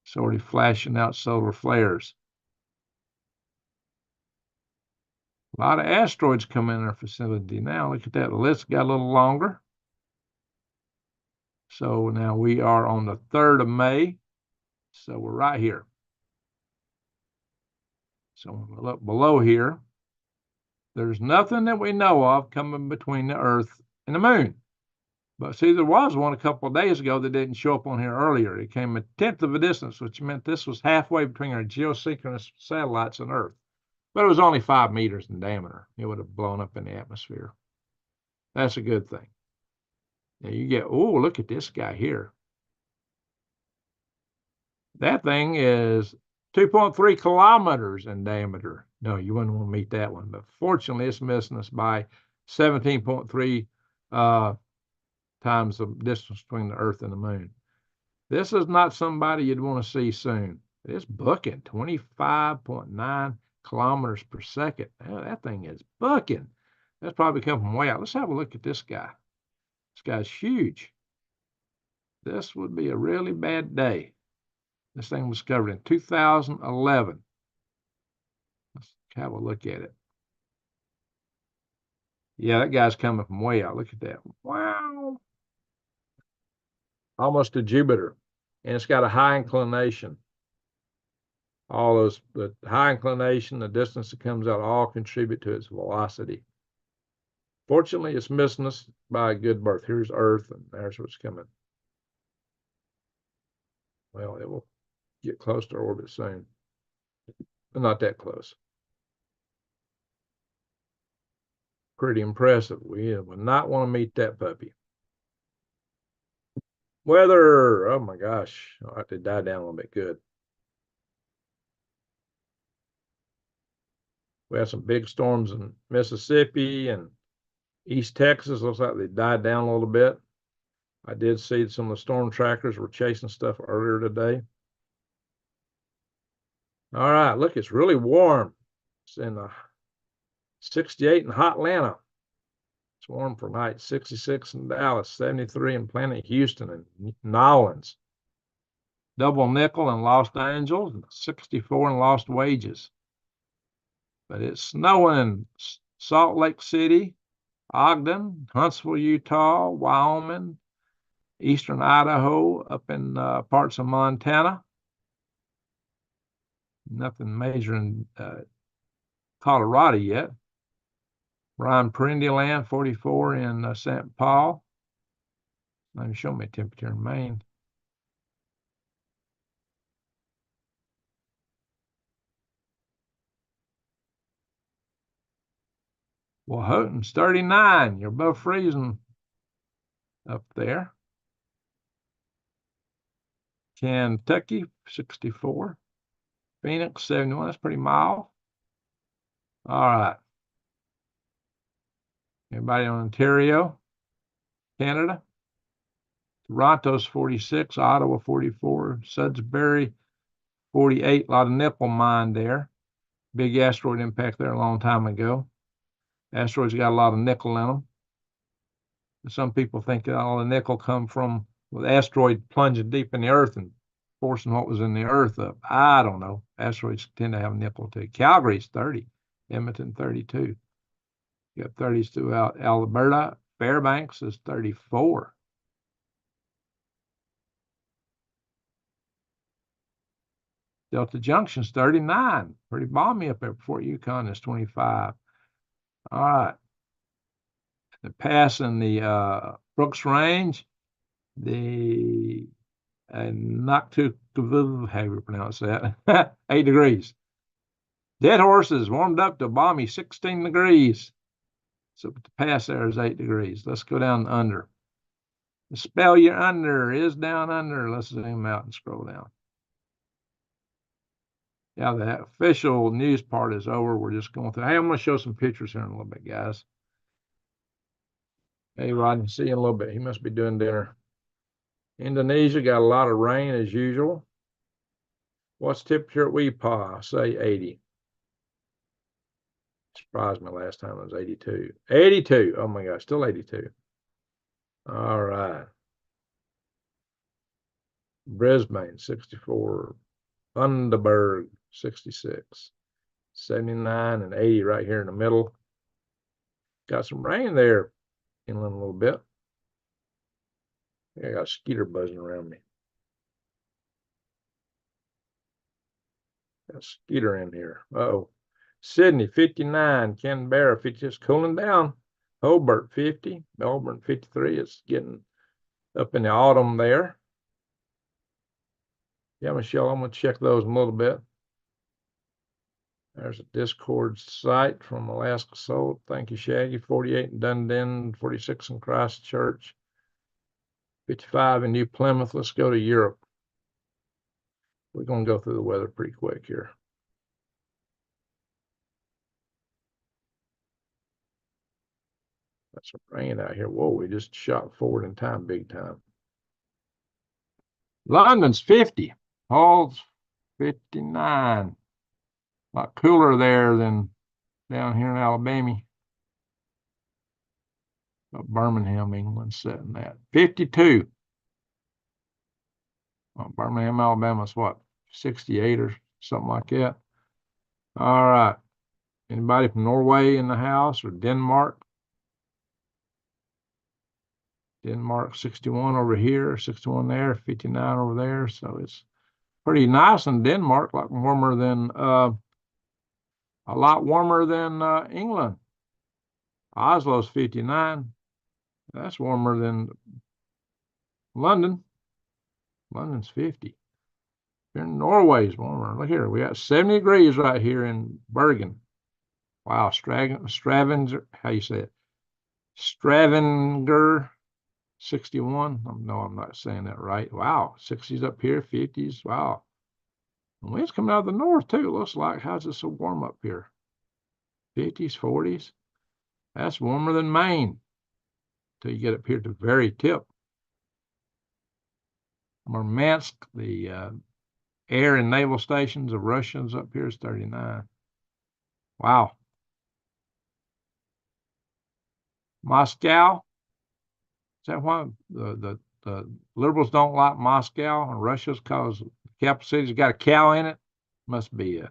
It's already flashing out solar flares. A lot of asteroids come in our facility now. Look at that. The list got a little longer. So now we are on the 3rd of May. So we're right here. So when we look below here, there's nothing that we know of coming between the Earth and the Moon. But see, there was one a couple of days ago that didn't show up on here earlier. It came a 1/10 of a distance, which meant this was halfway between our geosynchronous satellites and Earth. But it was only 5 meters in diameter. It would have blown up in the atmosphere. That's a good thing. Now you get, oh, look at this guy here. That thing is 2.3 kilometers in diameter. No, you wouldn't want to meet that one. But fortunately, it's missing us by 17.3 times the distance between the Earth and the Moon. This is not somebody you'd want to see soon. It's booking 25.9 kilometers per second. Oh, that thing is booking. That's probably coming from way out. Let's have a look at this guy. This guy's huge. This would be a really bad day. This thing was discovered in 2011. Let's have a look at it. Yeah, that guy's coming from way out. Look at that. Wow. Almost to Jupiter. And it's got a high inclination. All those, the high inclination, the distance it comes out, all contribute to its velocity. Fortunately, it's missing us by a good berth. Here's Earth, and there's what's coming. Well, it will get close to orbit soon, but not that close. Pretty impressive. We would not want to meet that puppy. Weather, oh my gosh, I'll have to die down a little bit. Good. We had some big storms in Mississippi and East Texas. Looks like they died down a little bit. I did see some of the storm trackers were chasing stuff earlier today. All right, look, it's really warm. It's in 68 in hot Atlanta. It's warm for night. 66 in Dallas, 73 in Planet Houston and Nolans. Double nickel in Los Angeles, 64 in Lost Wages. But it's snowing in Salt Lake City, Ogden, Huntsville, Utah, Wyoming, eastern Idaho, up in parts of Montana. Nothing major in Colorado yet. Ron Perindyland, 44 in St. Paul. Let me show me temperature in Maine. Well, Houghton's 39. You're above freezing up there. Kentucky, 64. Phoenix, 71. That's pretty mild. All right. Everybody in Ontario, Canada. Toronto's 46. Ottawa, 44. Sudbury, 48. A lot of nickel mine there. Big asteroid impact there a long time ago. Asteroids got a lot of nickel in them. Some people think that all the nickel come from the asteroid plunging deep in the earth and forcing what was in the earth up. I don't know. Asteroids tend to have nickel too. Calgary's 30, Edmonton 32. You got 30s throughout Alberta. Fairbanks is 34. Delta Junction's 39. Pretty balmy up there. Fort Yukon is 25. All right. The pass in the Brooks Range, the Nuke, how do you pronounce that? 8 degrees. Dead Horse is warmed up to balmy 16 degrees. So the pass there is 8 degrees. Let's go down under. The spell you're under is down under. Let's zoom out and scroll down. Yeah, the official news part is over. We're just going through. Hey, I'm going to show some pictures here in a little bit, guys. Hey, Rodney, see you in a little bit. He must be doing dinner. Indonesia got a lot of rain as usual. What's temperature at WWIII? Say 80. Surprised me last time it was 82. 82. Oh my gosh, still 82. All right. Brisbane, 64. Bundaberg, 66. 79 and 80 right here in the middle. Got some rain there inland a little bit. I got a skeeter buzzing around me. Got a skeeter in here. Uh-oh. Sydney, 59. Canberra, 50. Just cooling down. Hobart, 50. Melbourne, 53. It's getting up in the autumn there. Yeah, Michelle, I'm going to check those in a little bit. There's a Discord site from Alaska Soul. Thank you, Shaggy. 48 in Dunedin, 46 in Christchurch, 55 in New Plymouth. Let's go to Europe. We're going to go through the weather pretty quick here. That's some rain out here. Whoa, we just shot forward in time, big time. London's 50. Hull's 59. A lot cooler there than down here in Alabama. Birmingham, England, setting that. 52. Well, Birmingham, Alabama's what? 68 or something like that. All right. Anybody from Norway in the house or Denmark? Denmark, 61 over here, 61 there, 59 over there. So it's pretty nice in Denmark, like warmer than a lot warmer than England. Oslo's 59. That's warmer than London. London's 50. Here in Norway's warmer. Look here, we got 70 degrees right here in Bergen. Wow, Stavanger, how you say it? Stavanger, 61. No, I'm not saying that right. Wow, 60s up here, 50s. Wow. The wind's coming out of the north too. It looks like, how's it so warm up here? 50s, 40s. That's warmer than Maine till you get up here to the very tip. Murmansk, the air and naval stations of Russians up here is 39. Wow. Moscow. Is that why the liberals don't like Moscow and Russia's because the capital city's got a cow in it? Must be it.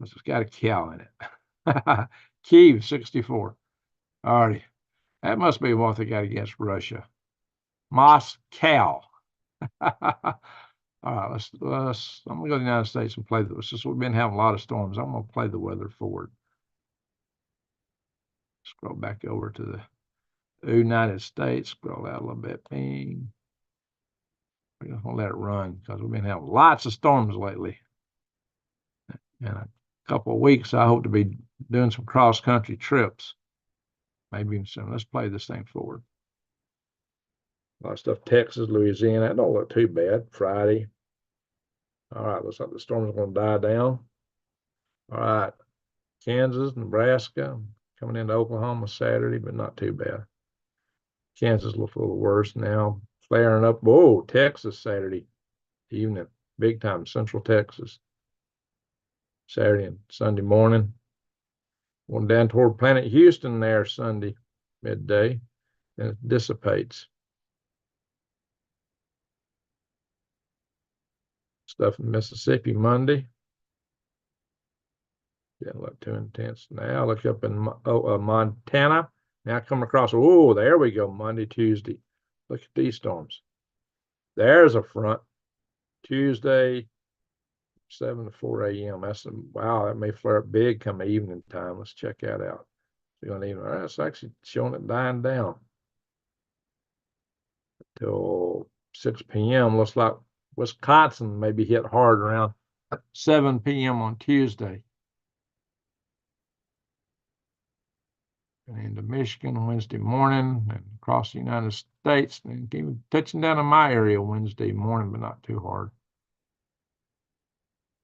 It's got a cow in it. Kyiv, 64. Alrighty. That must be what they got against Russia. Moscow. All right, I'm gonna go to the United States and play this. Since we've been having a lot of storms, I'm gonna play the weather forward. Scroll back over to the United States, scroll out a little bit. Bing. We're just gonna let it run because we've been having lots of storms lately. In a couple of weeks, I hope to be doing some cross-country trips. Maybe even soon. Let's play this thing forward. A lot of stuff, Texas, Louisiana. That don't look too bad. Friday. All right, looks like the storm is going to die down. All right, Kansas, Nebraska, coming into Oklahoma Saturday, but not too bad. Kansas looks a little worse now. Flaring up. Whoa, Texas Saturday evening. Big time, Central Texas. Saturday and Sunday morning. Going down toward Planet Houston there Sunday, midday. and it dissipates. Stuff in Mississippi Monday. Didn't look too intense. Now look up in Montana. Now come across. Oh, there we go. Monday, Tuesday. Look at these storms. There's a front. Tuesday, 7 to 4 a.m. Wow, that may flare up big come evening time. Let's check that out. It's actually showing it dying down till 6 p.m. Looks like Wisconsin may be hit hard around 7 p.m. on Tuesday. And into Michigan Wednesday morning and across the United States, and even touching down in my area Wednesday morning, but not too hard.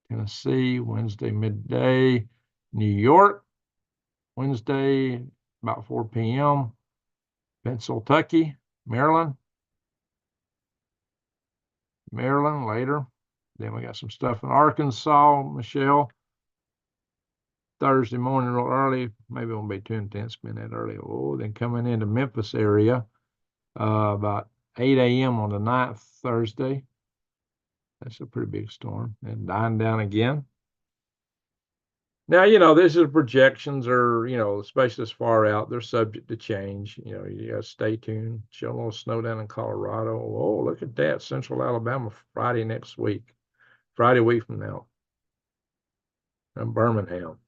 Tennessee, Wednesday midday. New York, Wednesday about 4 p.m. Pennsylvania, Maryland later. Then we got some stuff in Arkansas, Michelle. Thursday morning real early. Maybe it won't be too intense being that early. Oh, then coming into Memphis area about 8 a.m. on the 9th, Thursday. That's a pretty big storm. And dying down again. Now, this is projections are, especially this far out, they're subject to change. You got to stay tuned. Show a little snow down in Colorado. Oh, look at that. Central Alabama Friday next week. Friday week from now. In Birmingham.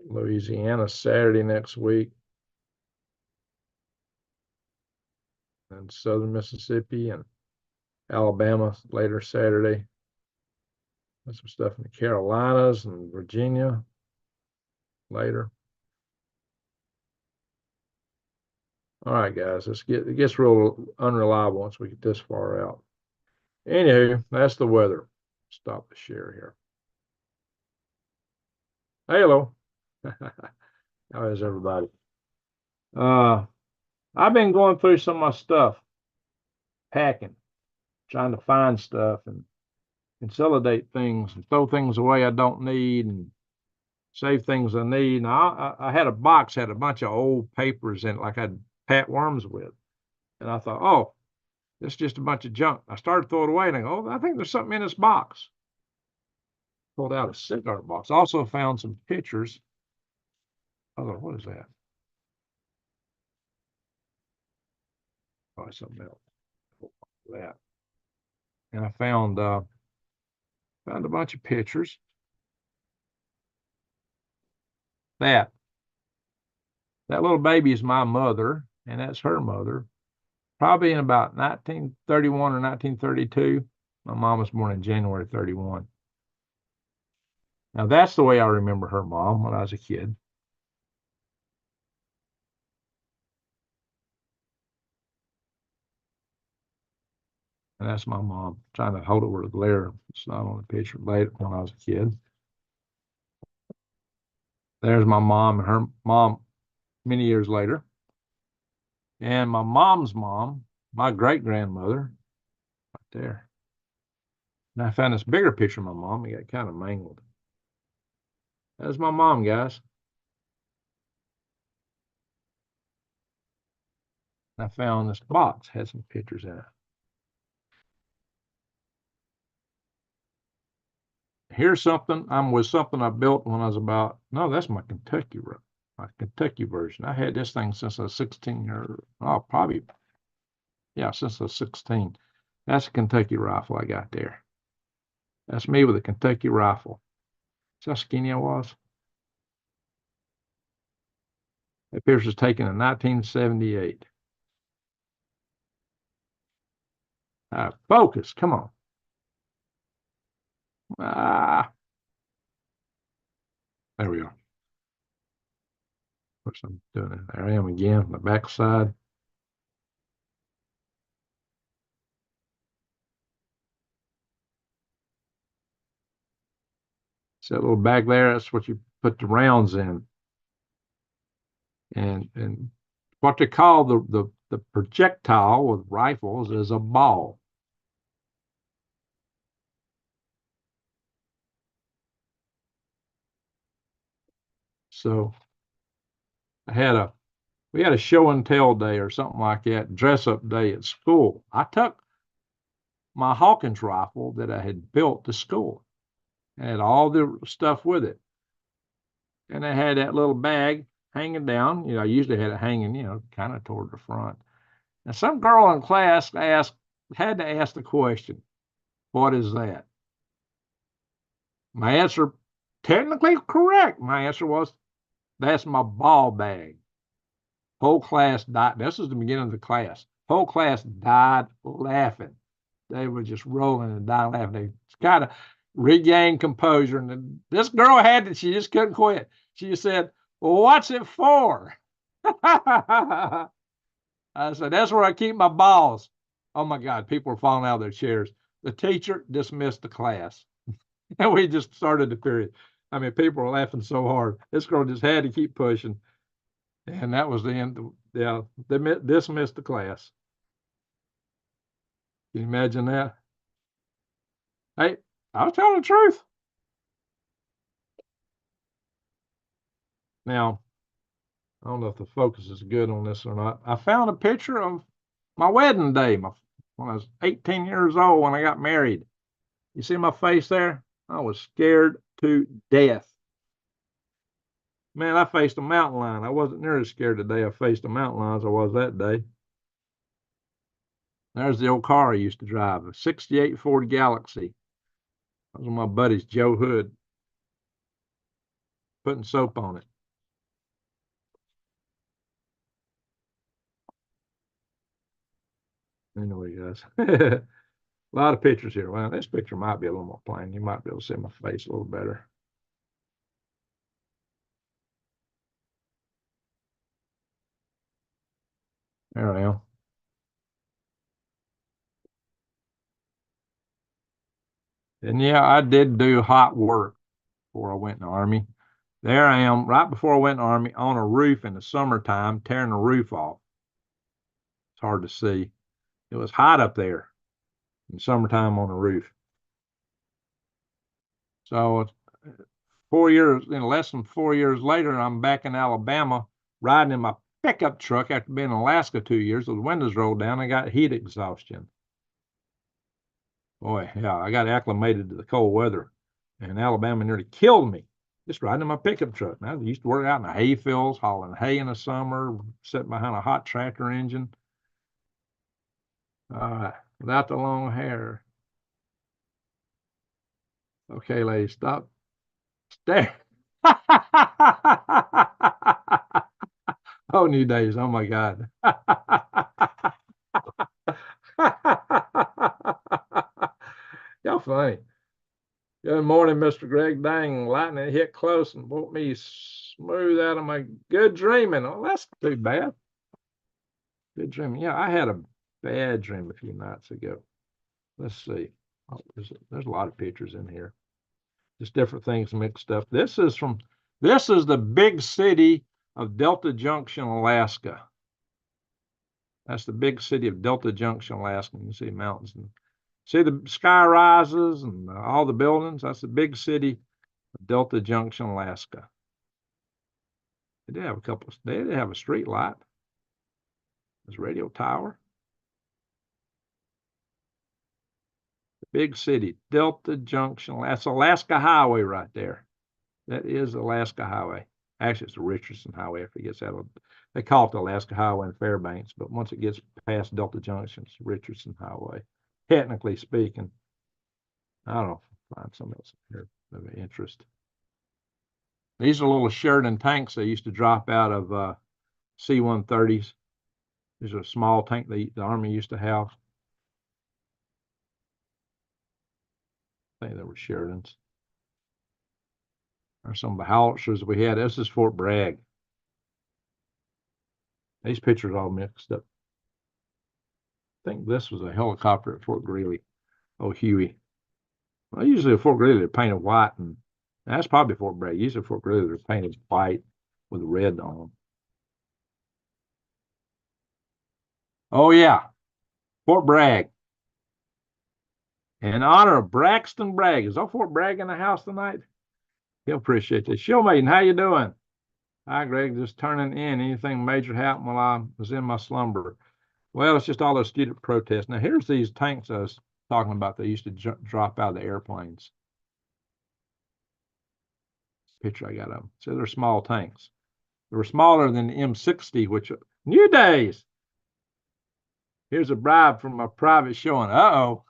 Louisiana Saturday next week. And southern Mississippi and Alabama later Saturday. There's some stuff in the Carolinas and Virginia later. All right, guys, it gets real unreliable once we get this far out. Anywho, that's the weather. Stop the share here. Hey, hello. How is everybody? I've been going through some of my stuff, packing, trying to find stuff and consolidate things and throw things away I don't need and save things I need. Now, I had a box, had a bunch of old papers in it, like I'd pat worms with. And I thought, oh, this is just a bunch of junk. I started throwing it away and I go, oh, I think there's something in this box. Pulled out a cigar box. Also found some pictures. I thought, what is that? Oh, something else. That. And I found a bunch of pictures. That little baby is my mother, and that's her mother. Probably in about 1931 or 1932. My mom was born in January 31. Now, that's the way I remember her mom when I was a kid. And that's my mom. I'm trying to hold it with a glare. It's not on the picture later when I was a kid. There's my mom and her mom many years later. And my mom's mom, my great-grandmother, right there. And I found this bigger picture of my mom. It got kind of mangled. That's my mom, guys. I found this box, had some pictures in it. Here's something. I'm with something I built when I was about, no, that's my Kentucky version. I had this thing since I was 16 or, oh, probably, yeah, since I was 16. That's a Kentucky rifle I got there. That's me with a Kentucky rifle. See how skinny I was? That picture was taken in 1978. Focus, come on. There we are. What's I'm doing it? There I am again, my backside. So that little bag there, that's what you put the rounds in. And what they call the projectile with rifles is a ball. So we had a show and tell day or something like that, dress up day at school. I took my Hawkins rifle that I had built to school. It had all the stuff with it. And I had that little bag hanging down. I usually had it hanging, kind of toward the front. And some girl in class had to ask the question, what is that? My answer, technically correct. My answer was, that's my ball bag. Whole class died. This is the beginning of the class. Whole class died laughing. They were just rolling and dying laughing. They kind of regained composure. And this girl had it. She just couldn't quit. She just said, well, what's it for? I said, that's where I keep my balls. Oh my God, people were falling out of their chairs. The teacher dismissed the class. And we just started the period. I mean, people were laughing so hard. This girl just had to keep pushing. And that was the end. Yeah, they dismissed the class. Can you imagine that? Hey, I was telling the truth. Now, I don't know if the focus is good on this or not. I found a picture of my wedding day, when I was 18 years old when I got married. You see my face there? I was scared to death. Man, I faced a mountain lion. I wasn't near as scared today I faced a mountain lion as I was that day. There's the old car I used to drive, a 68 Ford Galaxy. That was my buddy's Joe Hood, putting soap on it. Anyway, guys, a lot of pictures here. Well, this picture might be a little more plain. You might be able to see my face a little better. There I am. And yeah, I did do hot work before I went in the Army. There I am, right before I went in the Army, on a roof in the summertime, tearing the roof off. It's hard to see. It was hot up there in summertime on the roof. So 4 years, less than 4 years later, I'm back in Alabama riding in my pickup truck after being in Alaska 2 years. The windows rolled down. I got heat exhaustion. Boy, yeah, I got acclimated to the cold weather. And Alabama nearly killed me just riding in my pickup truck. Now, I used to work out in the hay fields, hauling hay in the summer, sitting behind a hot tractor engine. Without the long hair. Okay, ladies, stop. Stare. Oh, new days. Oh my God. Y'all funny. Good morning, Mr. Greg. Dang, lightning hit close and woke me smooth out of my good dreaming. Oh, that's too bad. Good dreaming. Yeah, I had a bad dream a few nights ago. Let's see. Oh, there's a lot of pictures in here. Just different things mixed up. This is the big city of Delta Junction, Alaska. That's the big city of Delta Junction, Alaska. You see mountains and see the sky rises and all the buildings. That's the big city of Delta Junction, Alaska. They did have a couple. They did have a street light. There's a radio tower. The big city, Delta Junction. That's Alaska Highway right there. That is Alaska Highway. Actually, it's the Richardson Highway. I forget that. They call it the Alaska Highway in Fairbanks, but once it gets past Delta Junction, it's Richardson Highway. Technically speaking, I don't know. Find something else here of interest. These are little Sheridan tanks they used to drop out of C-130s. These are a small tank the Army used to have. I think they were Sheridans. Or some of the howitzers we had. This is Fort Bragg. These pictures all mixed up. I think this was a helicopter at Fort Greely. Oh, Huey. Well, usually at Fort Greely they're painted white, and that's probably Fort Bragg. Usually at Fort Greely they're painted white with red on them. Oh yeah, Fort Bragg. In honor of Braxton Bragg. Is old Fort Bragg in the house tonight? He'll appreciate this. Showmaiden, how you doing? Hi, Greg. Just turning in. Anything major happened while I was in my slumber? Well, it's just all those student protests. Now, here's these tanks I was talking about. They used to drop out of the airplanes. Picture I got of them. So they're small tanks. They were smaller than the M60, which new days. Here's a bribe from a private showing. Uh-oh.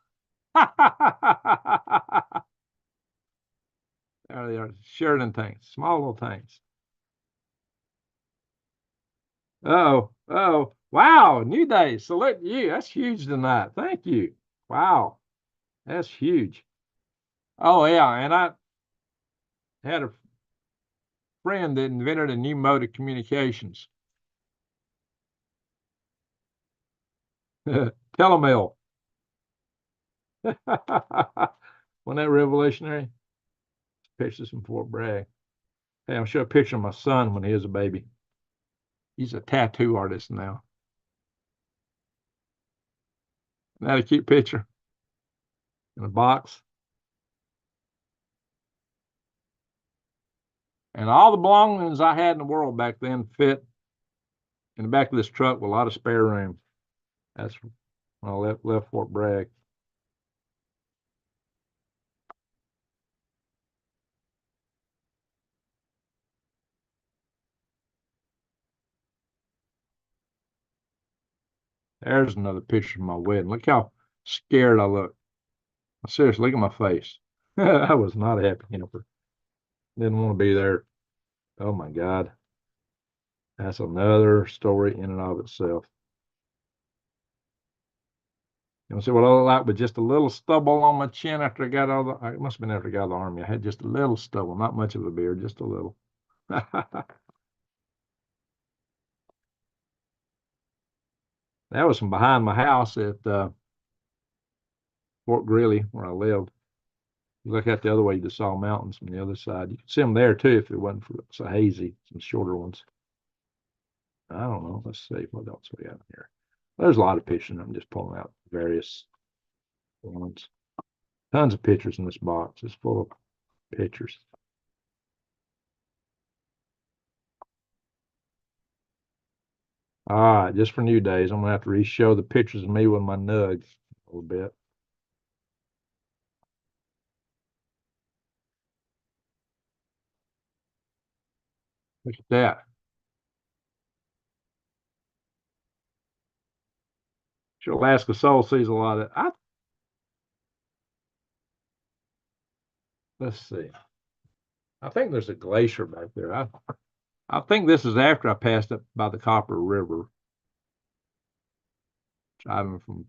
There they are. Sheridan tanks. Small little tanks. Uh-oh. Uh-oh. Wow. New days. Salute you. That's huge tonight. Thank you. Wow. That's huge. Oh, yeah. And I had a friend that invented a new mode of communications. Telemail. Wasn't that revolutionary? Pictures from Fort Bragg. Hey, I'll show a picture of my son when he was a baby. He's a tattoo artist now. Isn't that a cute picture? In a box. And all the belongings I had in the world back then fit in the back of this truck with a lot of spare room. That's when I left Fort Bragg. There's another picture of my wedding. Look how scared I look. Seriously, look at my face. I was not a happy camper. Didn't want to be there. Oh my God. That's another story in and of itself. You know, see what I look like with just a little stubble on my chin after I got out of the, it must have been after I got out of the army. I had just a little stubble, not much of a beard, just a little. That was from behind my house at Fort Greeley, where I lived. You look out the other way, you just saw mountains from the other side. You could see them there too if it wasn't for so hazy, some shorter ones. I don't know. Let's see what else we got here. There's a lot of pictures. I'm just pulling out various ones. Tons of pictures in this box. It's full of pictures. All right, just for new days, I'm gonna have to re-show the pictures of me with my nugs a little bit. Look at that. Sure, Alaska Soul sees a lot of it. Let's see. I think there's a glacier back there. I think this is after I passed up by the Copper River, driving from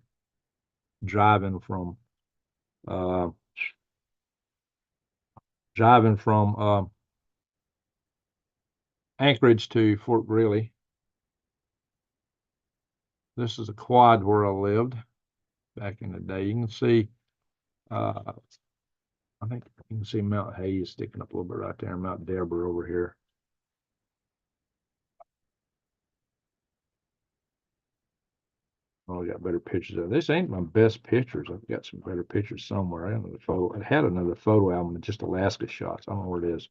driving from uh, driving from Anchorage to Fort Greeley. This is a quad where I lived back in the day. You can see, I think you can see Mount Hayes sticking up a little bit right there, and Mount Deborah over here. Oh, I got better pictures of this. Ain't my best pictures. I've got some better pictures somewhere. I got another photo. I had another photo album of just Alaska shots. I don't know where it is.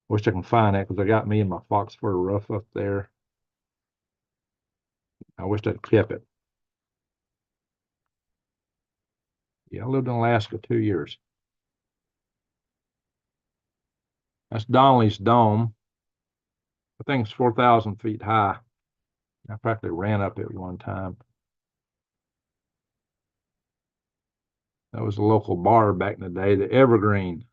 Wish I can find that because I got me and my fox fur ruff up there. I wish I'd kept it. Yeah, I lived in Alaska 2 years. That's Donnelly's Dome. I think it's 4,000 feet high. I practically ran up it one time. That was a local bar back in the day, the Evergreen.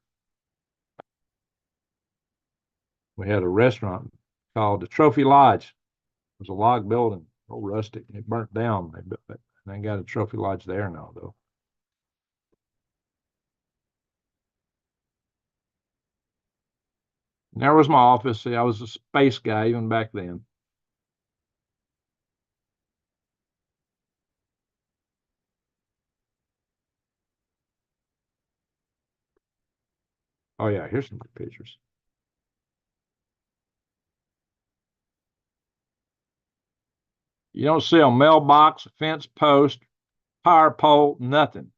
We had a restaurant called the Trophy Lodge. It was a log building, old rustic. It burnt down. They built it. They got a Trophy Lodge there now, though. And there was my office. See, I was a space guy even back then. Oh yeah, here's some good pictures. You don't see a mailbox, a fence post, power pole, nothing.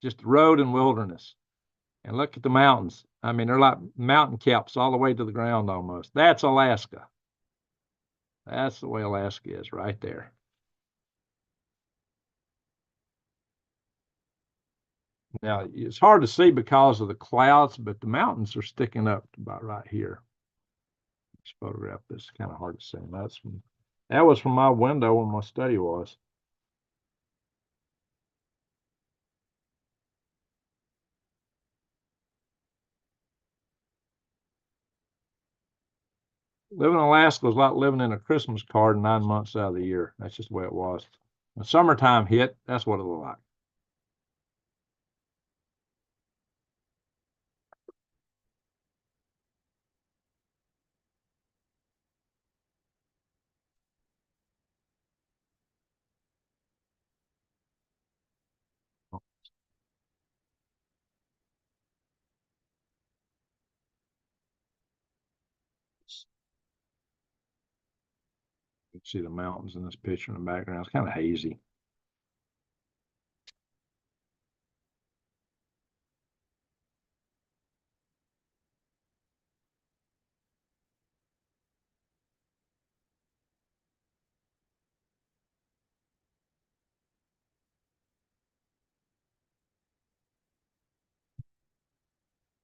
Just road and wilderness. And look at the mountains. I mean, they're like mountain caps all the way to the ground almost. That's Alaska. That's the way Alaska is right there. Now, it's hard to see because of the clouds, but the mountains are sticking up about right here. This photograph is kind of hard to see. That was from my window where my study was. Living in Alaska was like living in a Christmas card 9 months out of the year. That's just the way it was. When summertime hit, that's what it looked like. You can see the mountains in this picture in the background. It's kind of hazy.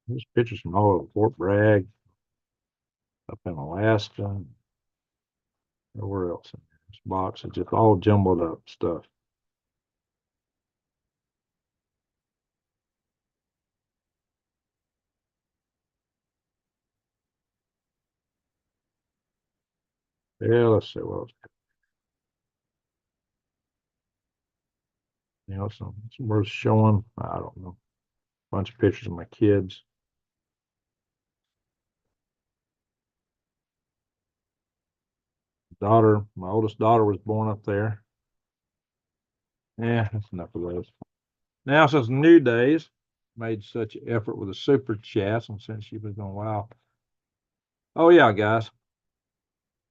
There's pictures from all over Fort Bragg, up in Alaska, where else? This box is just all jumbled up stuff. Yeah, let's see what else. You know, some worth showing. I don't know. Bunch of pictures of my kids. Daughter, my oldest daughter was born up there. Yeah, that's enough of those. Now, since New Days made such an effort with the super chats, and since she was going, wow. Oh, yeah, guys.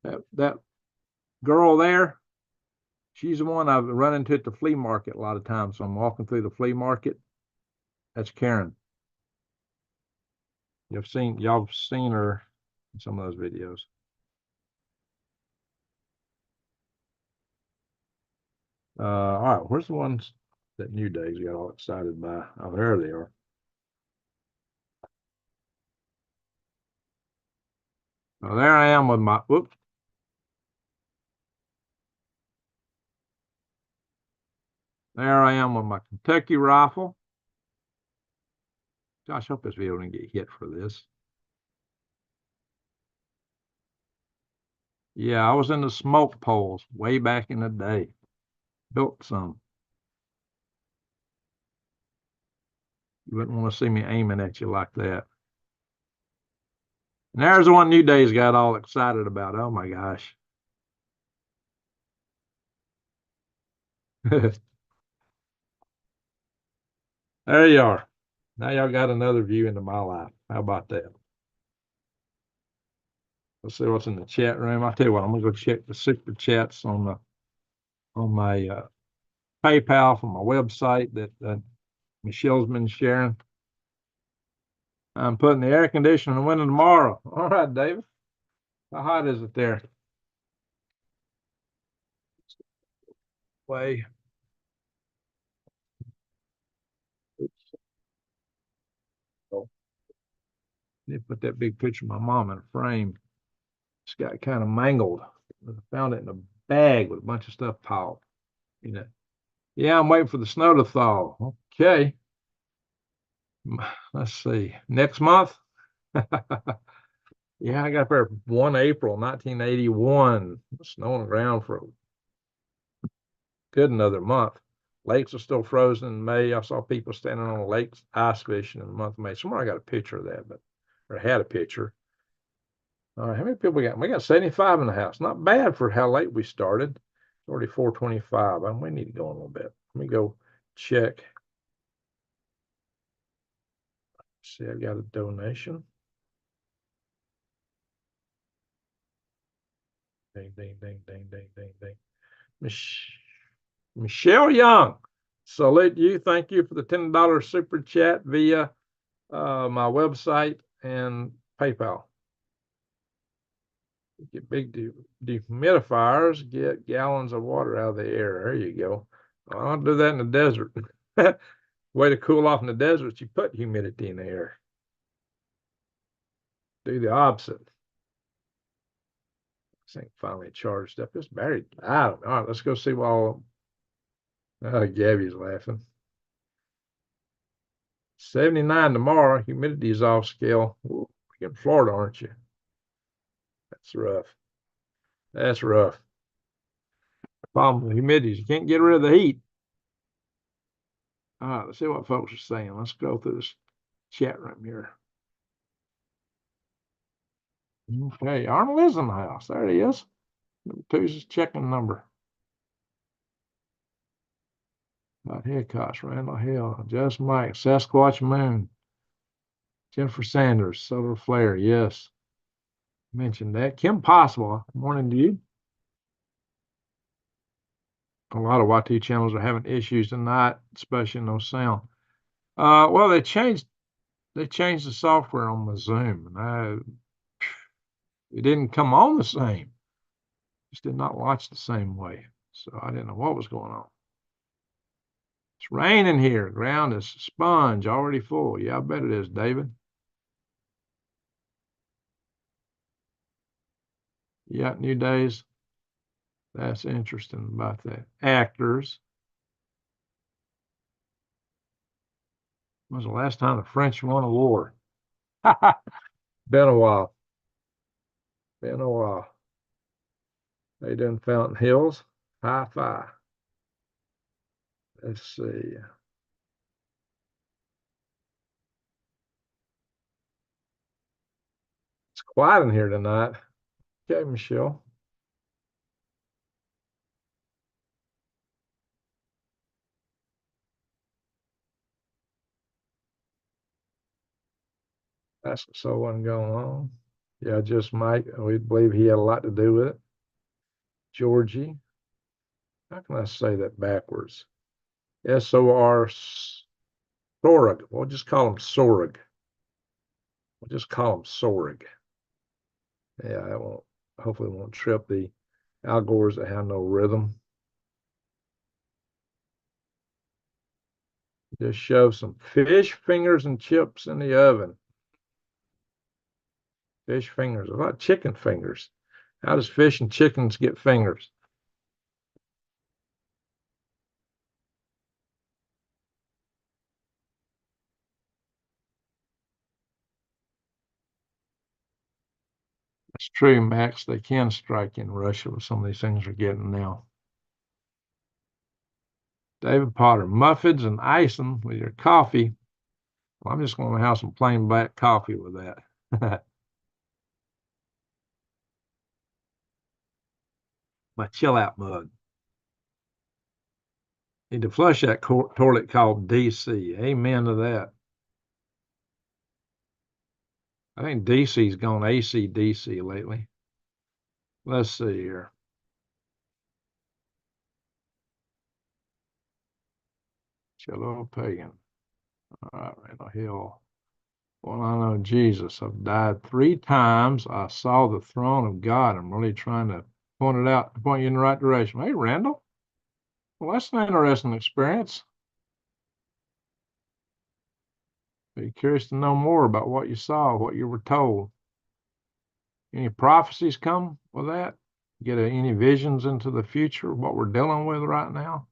That girl there, she's the one I've run into at the flea market a lot of times. So I'm walking through the flea market. That's Karen. Y'all have seen her in some of those videos. All right, where's the ones that New Days got all excited by? Oh, there they are. Well, there I am with my, whoops. There I am with my Kentucky rifle. Gosh, I hope this video didn't get hit for this. Yeah, I was in the smoke poles way back in the day. Built some. You wouldn't want to see me aiming at you like that. And there's the one New Days got all excited about. Oh my gosh. There you are. Now y'all got another view into my life. How about that? Let's see what's in the chat room. I'll tell you what, I'm gonna go check the super chats on my PayPal from my website that Michelle's been sharing. I'm putting the air conditioner in the window tomorrow. All right, David. How hot is it there? Way. Oops. Oh. Need to put that big picture of my mom in a frame. It's got kind of mangled. I found it in a bag with a bunch of stuff piled. You know. Yeah, I'm waiting for the snow to thaw. Okay. Let's see. Next month. Yeah, I got there 1 April 1981. Snow on the ground for a good another month. Lakes are still frozen in May. I saw people standing on the lakes ice fishing in the month of May. Somewhere I got a picture of that, but or had a picture. All right, how many people we got? We got 75 in the house. Not bad for how late we started. It's already 4:25. We need to go a little bit. Let me go check. See, I got a donation. Ding, ding, ding, ding, ding, ding, ding. Michelle Young, salute you. Thank you for the $10 super chat via my website and PayPal. Get big dehumidifiers, get gallons of water out of the air. There you go. I'll do that in the desert. Way to cool off in the desert, you put humidity in the air. Do the opposite. This thing finally charged up. This battery, I don't know. All right, let's go see what all. Gabby's laughing. 79 tomorrow. Humidity is off scale. Ooh, you're in Florida, aren't you? That's rough. That's rough. Problem with humidity is you can't get rid of the heat. All right, let's see what folks are saying. Let's go through this chat room here. Okay, Arnold is in the house. There he is. Number 2's his checking number. About Hickox, Randall Hill, Just Mike, Sasquatch Moon, Jennifer Sanders, Solar Flare, yes. Mentioned that. Kim Possible, morning to you. A lot of YT channels are having issues tonight, especially no sound. Well, they changed the software on the Zoom, and it didn't come on the same. Just did not launch the same way. So I didn't know what was going on. It's raining here. Ground is sponge, already full. Yeah, I bet it is, David. You got new days? That's interesting about that. Actors. When was the last time the French won a war? Been a while. Been a while. They done Fountain Hills. High five. Let's see. It's quiet in here tonight. Okay, Michelle. That's so wasn't going on. Yeah, just Mike. We believe he had a lot to do with it. Georgie. How can I say that backwards? S-O-R Sorg. We'll just call him Sorg. We'll just call him Sorg. Yeah, that won't, hopefully won't trip the algors that have no rhythm. Just shove some fish fingers and chips in the oven. Fish fingers, a lot of chicken fingers. How does fish and chickens get fingers? That's true, Max. They can strike in Russia with some of these things we're getting now. David Potter, muffins and icing with your coffee. Well, I'm just going to have some plain black coffee with that. My chill out mug. Need to flush that toilet called DC. Amen to that. I think DC's gone AC/DC lately. Let's see here. Cello Pagan. All right, Randall Hill. Well, I know Jesus. I've died 3 times. I saw the throne of God. I'm really trying to point you in the right direction. Hey, Randall. Well, that's an interesting experience. Be curious to know more about what you saw, what you were told. Any prophecies come with that? Get any visions into the future, what we're dealing with right now?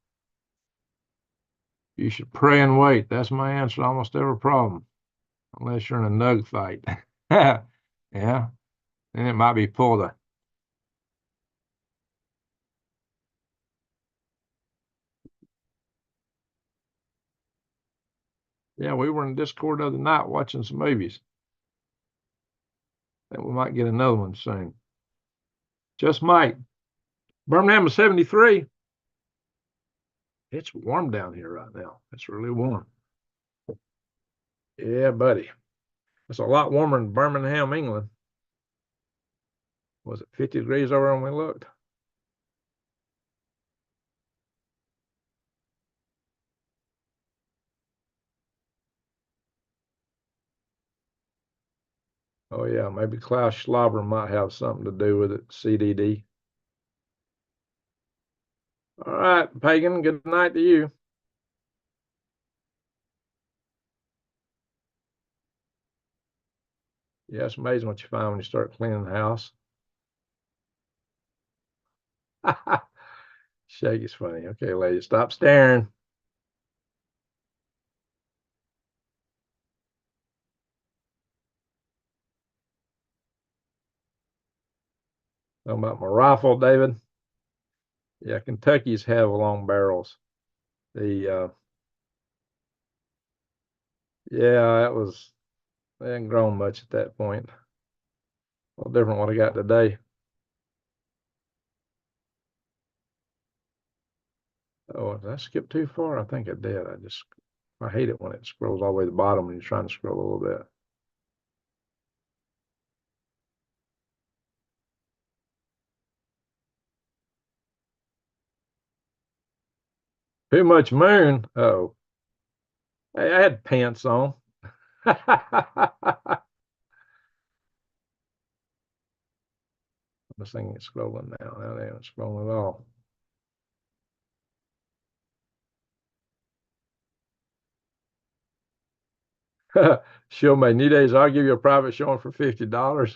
You should pray and wait. That's my answer to almost every problem, unless you're in a nug fight. Yeah, and it might be pulled a. Yeah, we were in Discord the other night watching some movies. And we might get another one soon. Just might. Birmingham is 73. It's warm down here right now. It's really warm. Yeah, buddy. It's a lot warmer than Birmingham, England. Was it 50 degrees over when we looked? Oh yeah, maybe Klaus Schlauber might have something to do with it. CDD. All right, Pagan. Good night to you. Yeah, it's amazing what you find when you start cleaning the house. Shaggy's funny. Okay, ladies, stop staring. Talking about my rifle, David. Yeah, Kentuckies have long barrels. The yeah, that was they hadn't grown much at that point. A little different what I got today. Oh, did I skip too far? I think I did. I hate it when it scrolls all the way to the bottom when you're trying to scroll a little bit. Too much moon. Oh, hey, I had pants on. This thing is scrolling now. Now they ain't scrolling at all. Show me new days. I'll give you a private showing for $50.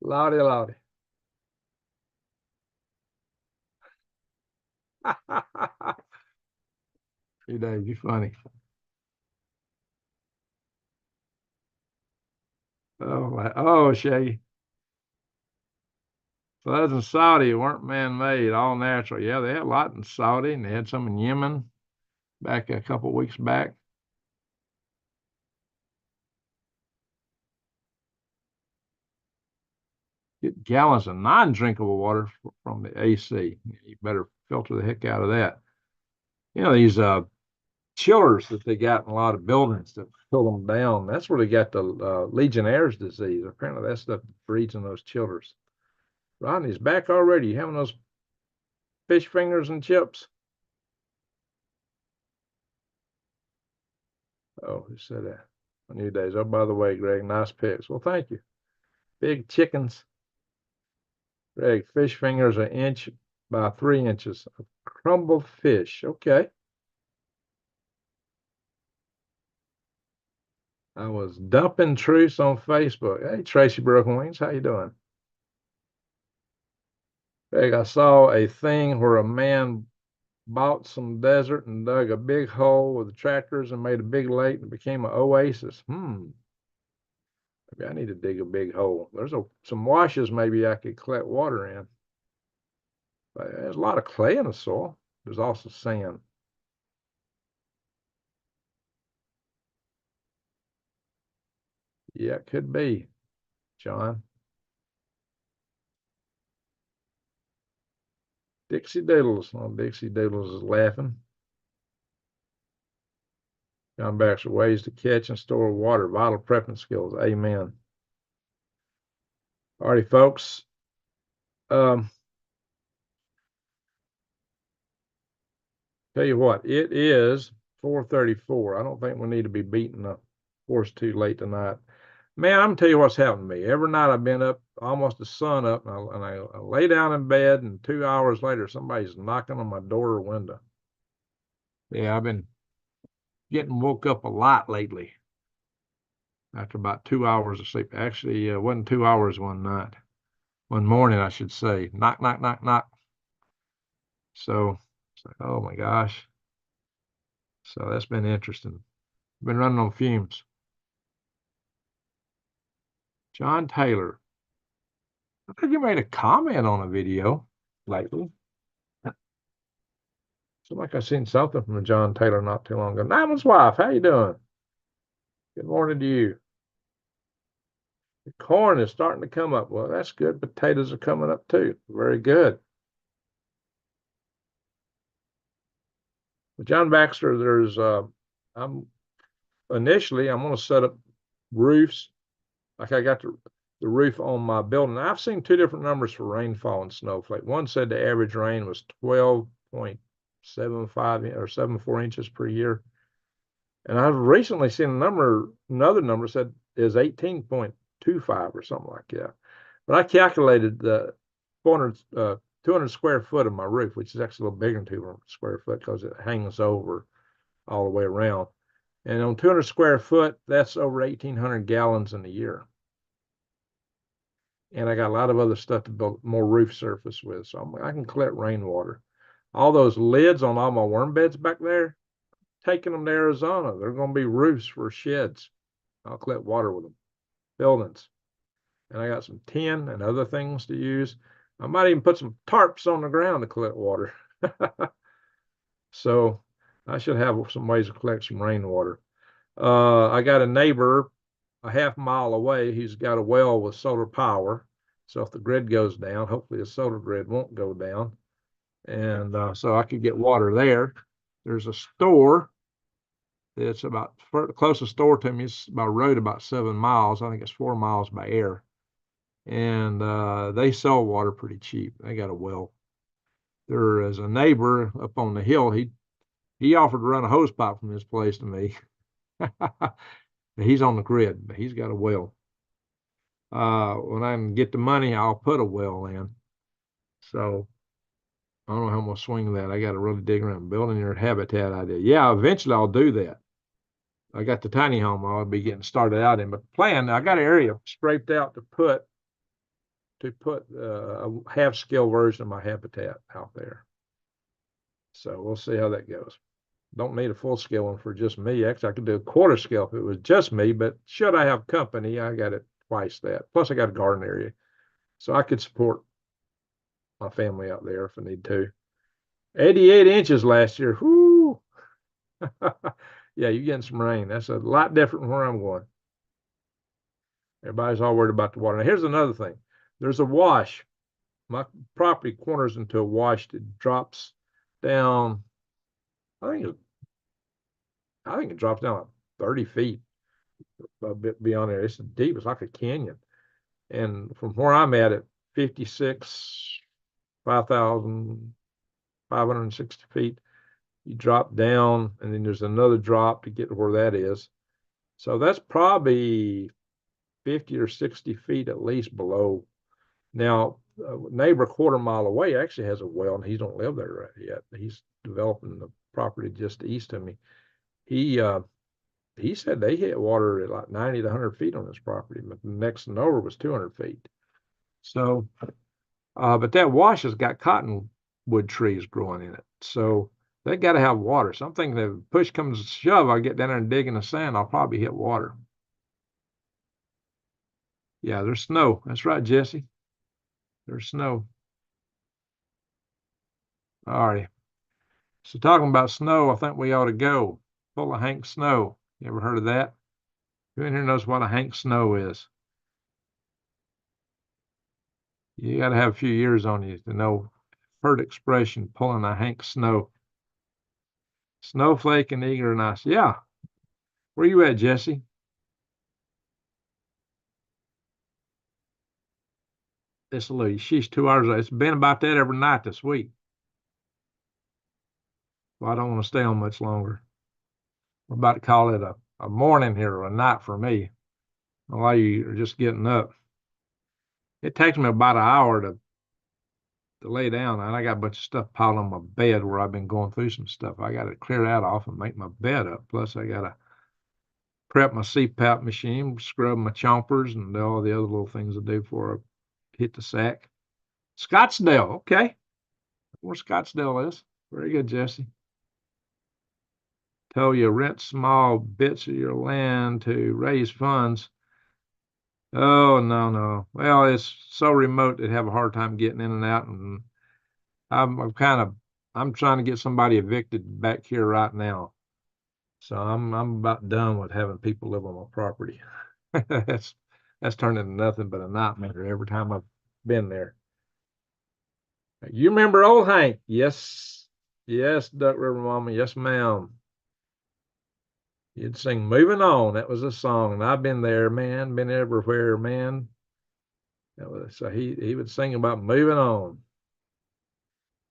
Lottie, lottie. New days, you funny. Oh, Shay. Floods in Saudi weren't man-made, all natural. Yeah, they had a lot in Saudi, and they had some in Yemen back a couple of weeks back. Get gallons of non-drinkable water from the AC. You better filter the heck out of that. You know, these chillers that they got in a lot of buildings that fill them down. That's where they got the Legionnaire's disease. Apparently, that stuff breeds in those chillers. Rodney's back already. You having those fish fingers and chips? Oh, who said that? On New Days. Oh, by the way, Greg, nice pics. Well, thank you. Big chickens. Greg, fish fingers an inch by 3 inches of crumbled fish. Okay. I was dumping truths on Facebook. Hey, Tracy Broken Wings, how you doing? Greg, I saw a thing where a man bought some desert and dug a big hole with the tractors and made a big lake and it became an oasis. Maybe I need to dig a big hole. Some washes maybe I could collect water in. But there's a lot of clay in the soil. There's also sand. Yeah, it could be, John. Dixie Doodles. Oh, Dixie Doodles is laughing. John Baxter, ways to catch and store water, vital prepping skills. Amen. All righty, folks. Um, Tell you what, it is 4:34. I don't think we need to be beating the horse too late tonight. Man, I'm gonna tell you what's happened to me. Every night I've been up almost the sun up, and I lay down in bed, and 2 hours later somebody's knocking on my door or window. Yeah, I've been getting woke up a lot lately after about 2 hours of sleep. Actually, it wasn't 2 hours one morning, I should say. Knock, knock, knock, knock. So it's like, oh my gosh. So that's been interesting. Been running on fumes. John Taylor. I think you made a comment on a video lately. So like I seen something from John Taylor not too long ago. Nyman's wife, how you doing? Good morning to you. The corn is starting to come up. Well, that's good. Potatoes are coming up too. Very good. With John Baxter, I'm going to set up roofs. Like I got the roof on my building. I've seen two different numbers for rainfall and snowflake. One said the average rain was 12.75 or 74 inches per year. And I've recently seen another number said is 18.25 or something like that. But I calculated the 200 square foot of my roof, which is actually a little bigger than 200 square foot because it hangs over all the way around. And on 200 square foot, that's over 1,800 gallons in a year. And I got a lot of other stuff to build more roof surface with, so I can collect rainwater. All those lids on all my worm beds back there, taking them to Arizona. They're going to be roofs for sheds. I'll collect water with them, buildings. And I got some tin and other things to use. I might even put some tarps on the ground to collect water. So I should have some ways to collect some rainwater. I got a neighbor a half mile away. He's got a well with solar power. So if the grid goes down, hopefully the solar grid won't go down. And so I could get water there. There's a store. It's about the closest store to me is by road about 7 miles. I think it's 4 miles by air. And they sell water pretty cheap. They got a well. There is a neighbor up on the hill. He offered to run a hose pipe from his place to me. He's on the grid, but he's got a well. When I can get the money, I'll put a well in. So I don't know how I'm gonna swing that. I got to really dig around building your habitat idea. Yeah, eventually I'll do that. I got the tiny home I'll be getting started out in, but the plan, I got an area scraped out to put a half scale version of my habitat out there. So we'll see how that goes. Don't need a full scale one for just me. Actually, I could do a quarter scale if it was just me, but should I have company, I got it twice that. Plus I got a garden area. So I could support my family out there if I need to. 88 inches last year. Whoo. Yeah, you're getting some rain. That's a lot different from where I'm going. Everybody's all worried about the water. Now, here's another thing. There's a wash. My property corners into a wash that drops down. I think it drops down like 30 feet, a bit beyond there. It's deep. It's like a canyon. And from where I'm at 56, 5,560 feet, you drop down, and then there's another drop to get to where that is. So that's probably 50 or 60 feet at least below. Now, a neighbor a quarter mile away actually has a well, and he don't live there yet. He's developing the property just east of me. He said they hit water at like 90 to 100 feet on his property, but the next and over was 200 feet. So, but that wash has got cottonwood trees growing in it. So they got to have water. So I'm thinking if push comes to shove, I'll get down there and dig in the sand. I'll probably hit water. Yeah, there's snow. That's right, Jesse. There's snow. All right. So talking about snow, I think we ought to go. Full of Hank Snow. You ever heard of that? Who in here knows what a Hank Snow is? You got to have a few years on you to know. Heard expression, pulling a Hank Snow. Snowflake and eager and ice. Yeah. Where you at, Jesse? This lady, she's 2 hours late. It's been about that every night this week. Well, I don't want to stay on much longer. We're about to call it a morning here or a night for me. A lot of you are just getting up. It takes me about an hour to lay down, and I got a bunch of stuff piled on my bed where I've been going through some stuff. I got to clear that off and make my bed up. Plus, I got to prep my CPAP machine, scrub my chompers, and all the other little things I do before I hit the sack. Scottsdale, okay. Where Scottsdale is. Very good, Jesse. Tell you rent small bits of your land to raise funds. Oh, no. Well, it's so remote they'd have a hard time getting in and out. And I'm trying to get somebody evicted back here right now. So I'm about done with having people live on my property. That's turned into nothing but a nightmare every time I've been there. You remember old Hank? Yes. Yes, Duck River Mama. Yes, ma'am. You'd sing Moving On. That was a song. And I've been there, man, been everywhere, man. So he would sing about moving on.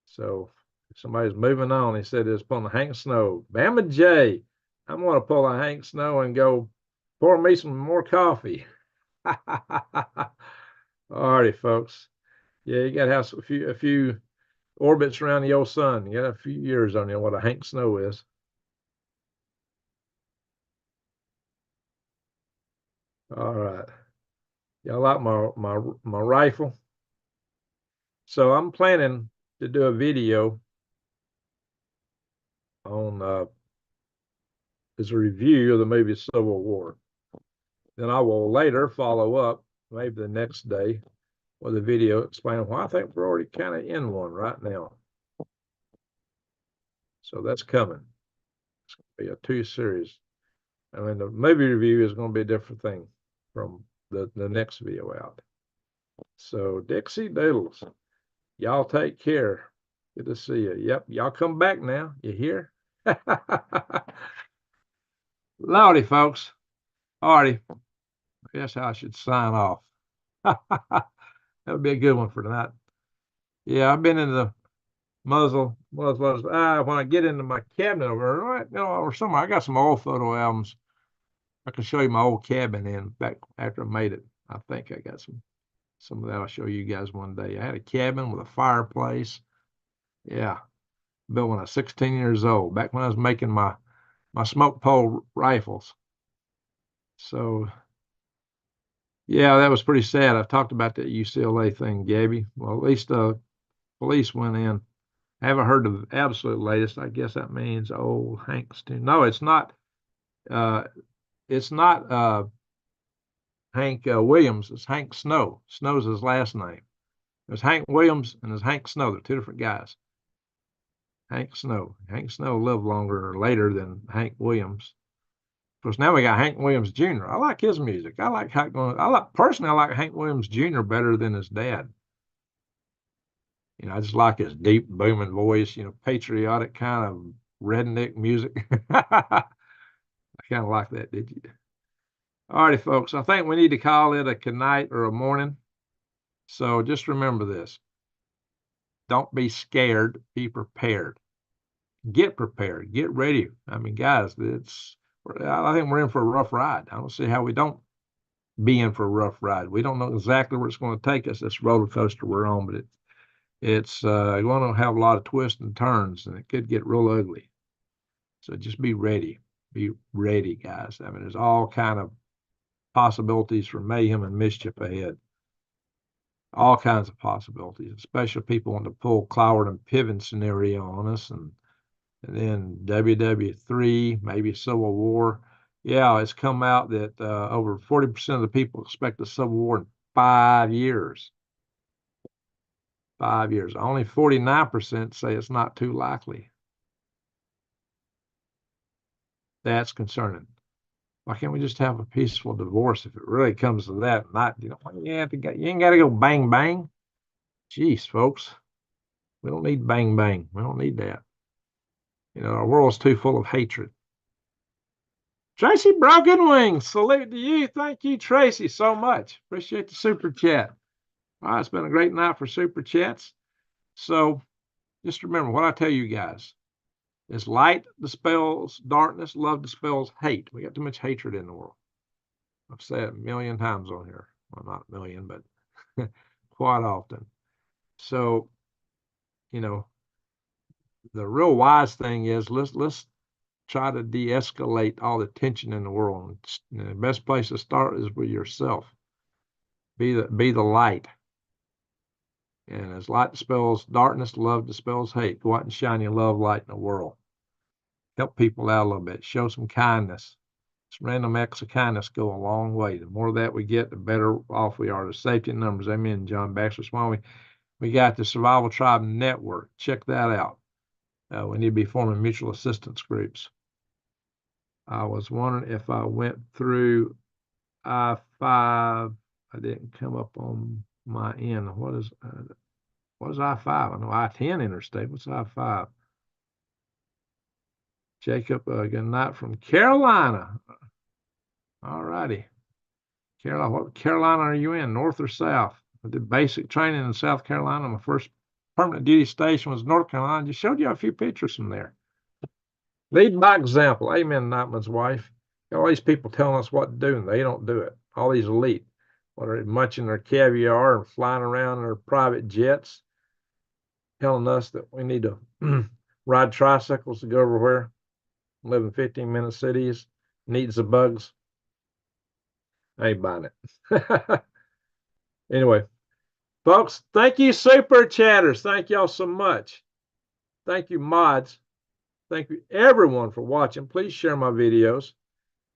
So if somebody's moving on, he said it's upon the Hank Snow. Bama J. I'm going to pull a Hank Snow and go pour me some more coffee. All righty, folks. Yeah, you got to have a few orbits around the old sun. You got a few years on you what a Hank Snow is. All right. Y'all like my rifle? So I'm planning to do a video on as a review of the movie Civil War. Then I will later follow up, maybe the next day, with a video explaining why I think we're already kind of in one right now. So that's coming. It's going to be a 2 series. I mean, the movie review is going to be a different thing from the next video out. So Dixie Doodles, y'all take care. Good to see you. Yep, y'all come back now. You hear? Lordy, folks. Alrighty. I guess I should sign off. That would be a good one for tonight. Yeah, I've been in the Muslim. When I get into my cabinet over, or somewhere, I got some old photo albums. I can show you my old cabin in back after I made it. I think I got some of that. I'll show you guys one day. I had a cabin with a fireplace. Yeah, built when I was 16 years old. Back when I was making my smoke pole rifles. So yeah, that was pretty sad. I've talked about that UCLA thing, Gabby. Well, at least police went in. I haven't heard the absolute latest. I guess that means old Hank's. No, it's not. It's not Hank Williams. It's Hank Snow. Snow's his last name. There's Hank Williams and there's Hank Snow. They're two different guys. Hank Snow. Hank Snow lived longer or later than Hank Williams. Of course, now we got Hank Williams Jr. I like his music. I like Hank Williams Jr. better than his dad. I just like his deep, booming voice, patriotic kind of redneck music. I kind of like that, did you? All righty, folks. I think we need to call it a good night or a morning. So just remember this. Don't be scared. Be prepared. Get prepared. Get ready. I mean, guys, I think we're in for a rough ride. I don't see how we don't be in for a rough ride. We don't know exactly where it's going to take us, this roller coaster we're on, but it's going to have a lot of twists and turns, and it could get real ugly. So just be ready. Be ready, guys. I mean, there's all kind of possibilities for mayhem and mischief ahead. All kinds of possibilities, especially people want to pull Cloward and Piven scenario on us, and then WWIII, maybe Civil War. Yeah, it's come out that over 40% of the people expect a Civil War in 5 years. 5 years. Only 49% say it's not too likely. That's concerning. Why can't we just have a peaceful divorce if it really comes to that? You ain't got to go bang, bang. Jeez, folks. We don't need bang, bang. We don't need that. Our world's too full of hatred. Tracy Broken Wings, salute to you. Thank you, Tracy, so much. Appreciate the super chat. All right, it's been a great night for super chats. So just remember what I tell you guys. Is light dispels darkness, love dispels hate. We got too much hatred in the world. I've said it a million times on here. Well, not a million, but quite often. So, the real wise thing is let's try to de-escalate all the tension in the world. And the best place to start is with yourself. Be the light. And as light dispels darkness, love dispels hate. Go out and shine your love light in the world. Help people out a little bit. Show some kindness. Some random acts of kindness go a long way. The more of that we get, the better off we are. The safety in numbers. Amen, John Baxter Swami. We got the Survival Tribe Network. Check that out. We need to be forming mutual assistance groups. I was wondering if I went through I-5. I didn't come up on my end. What is I-5? I know I-10 interstate. What's I-5? Jacob, good night from Carolina. All righty. Carolina, what Carolina are you in, north or south? I did basic training in South Carolina. My first permanent duty station was North Carolina. I just showed you a few pictures from there. Lead by example. Amen, Nightman's wife. Got all these people telling us what to do, and they don't do it. All these elite, what are they munching their caviar and flying around in their private jets, telling us that we need to ride tricycles to go everywhere, live in 15-minute cities, and eat the bugs. I ain't buying it. Anyway, folks, thank you, super chatters. Thank y'all so much. Thank you, mods. Thank you, everyone, for watching. Please share my videos.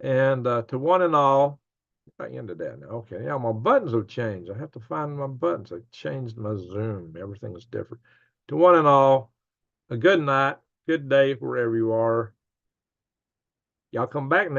And to one and all, I ended that now. Okay, yeah, my buttons have changed. I have to find my buttons. I changed my Zoom. Everything's different. To one and all, a good night, good day, wherever you are. Y'all come back now.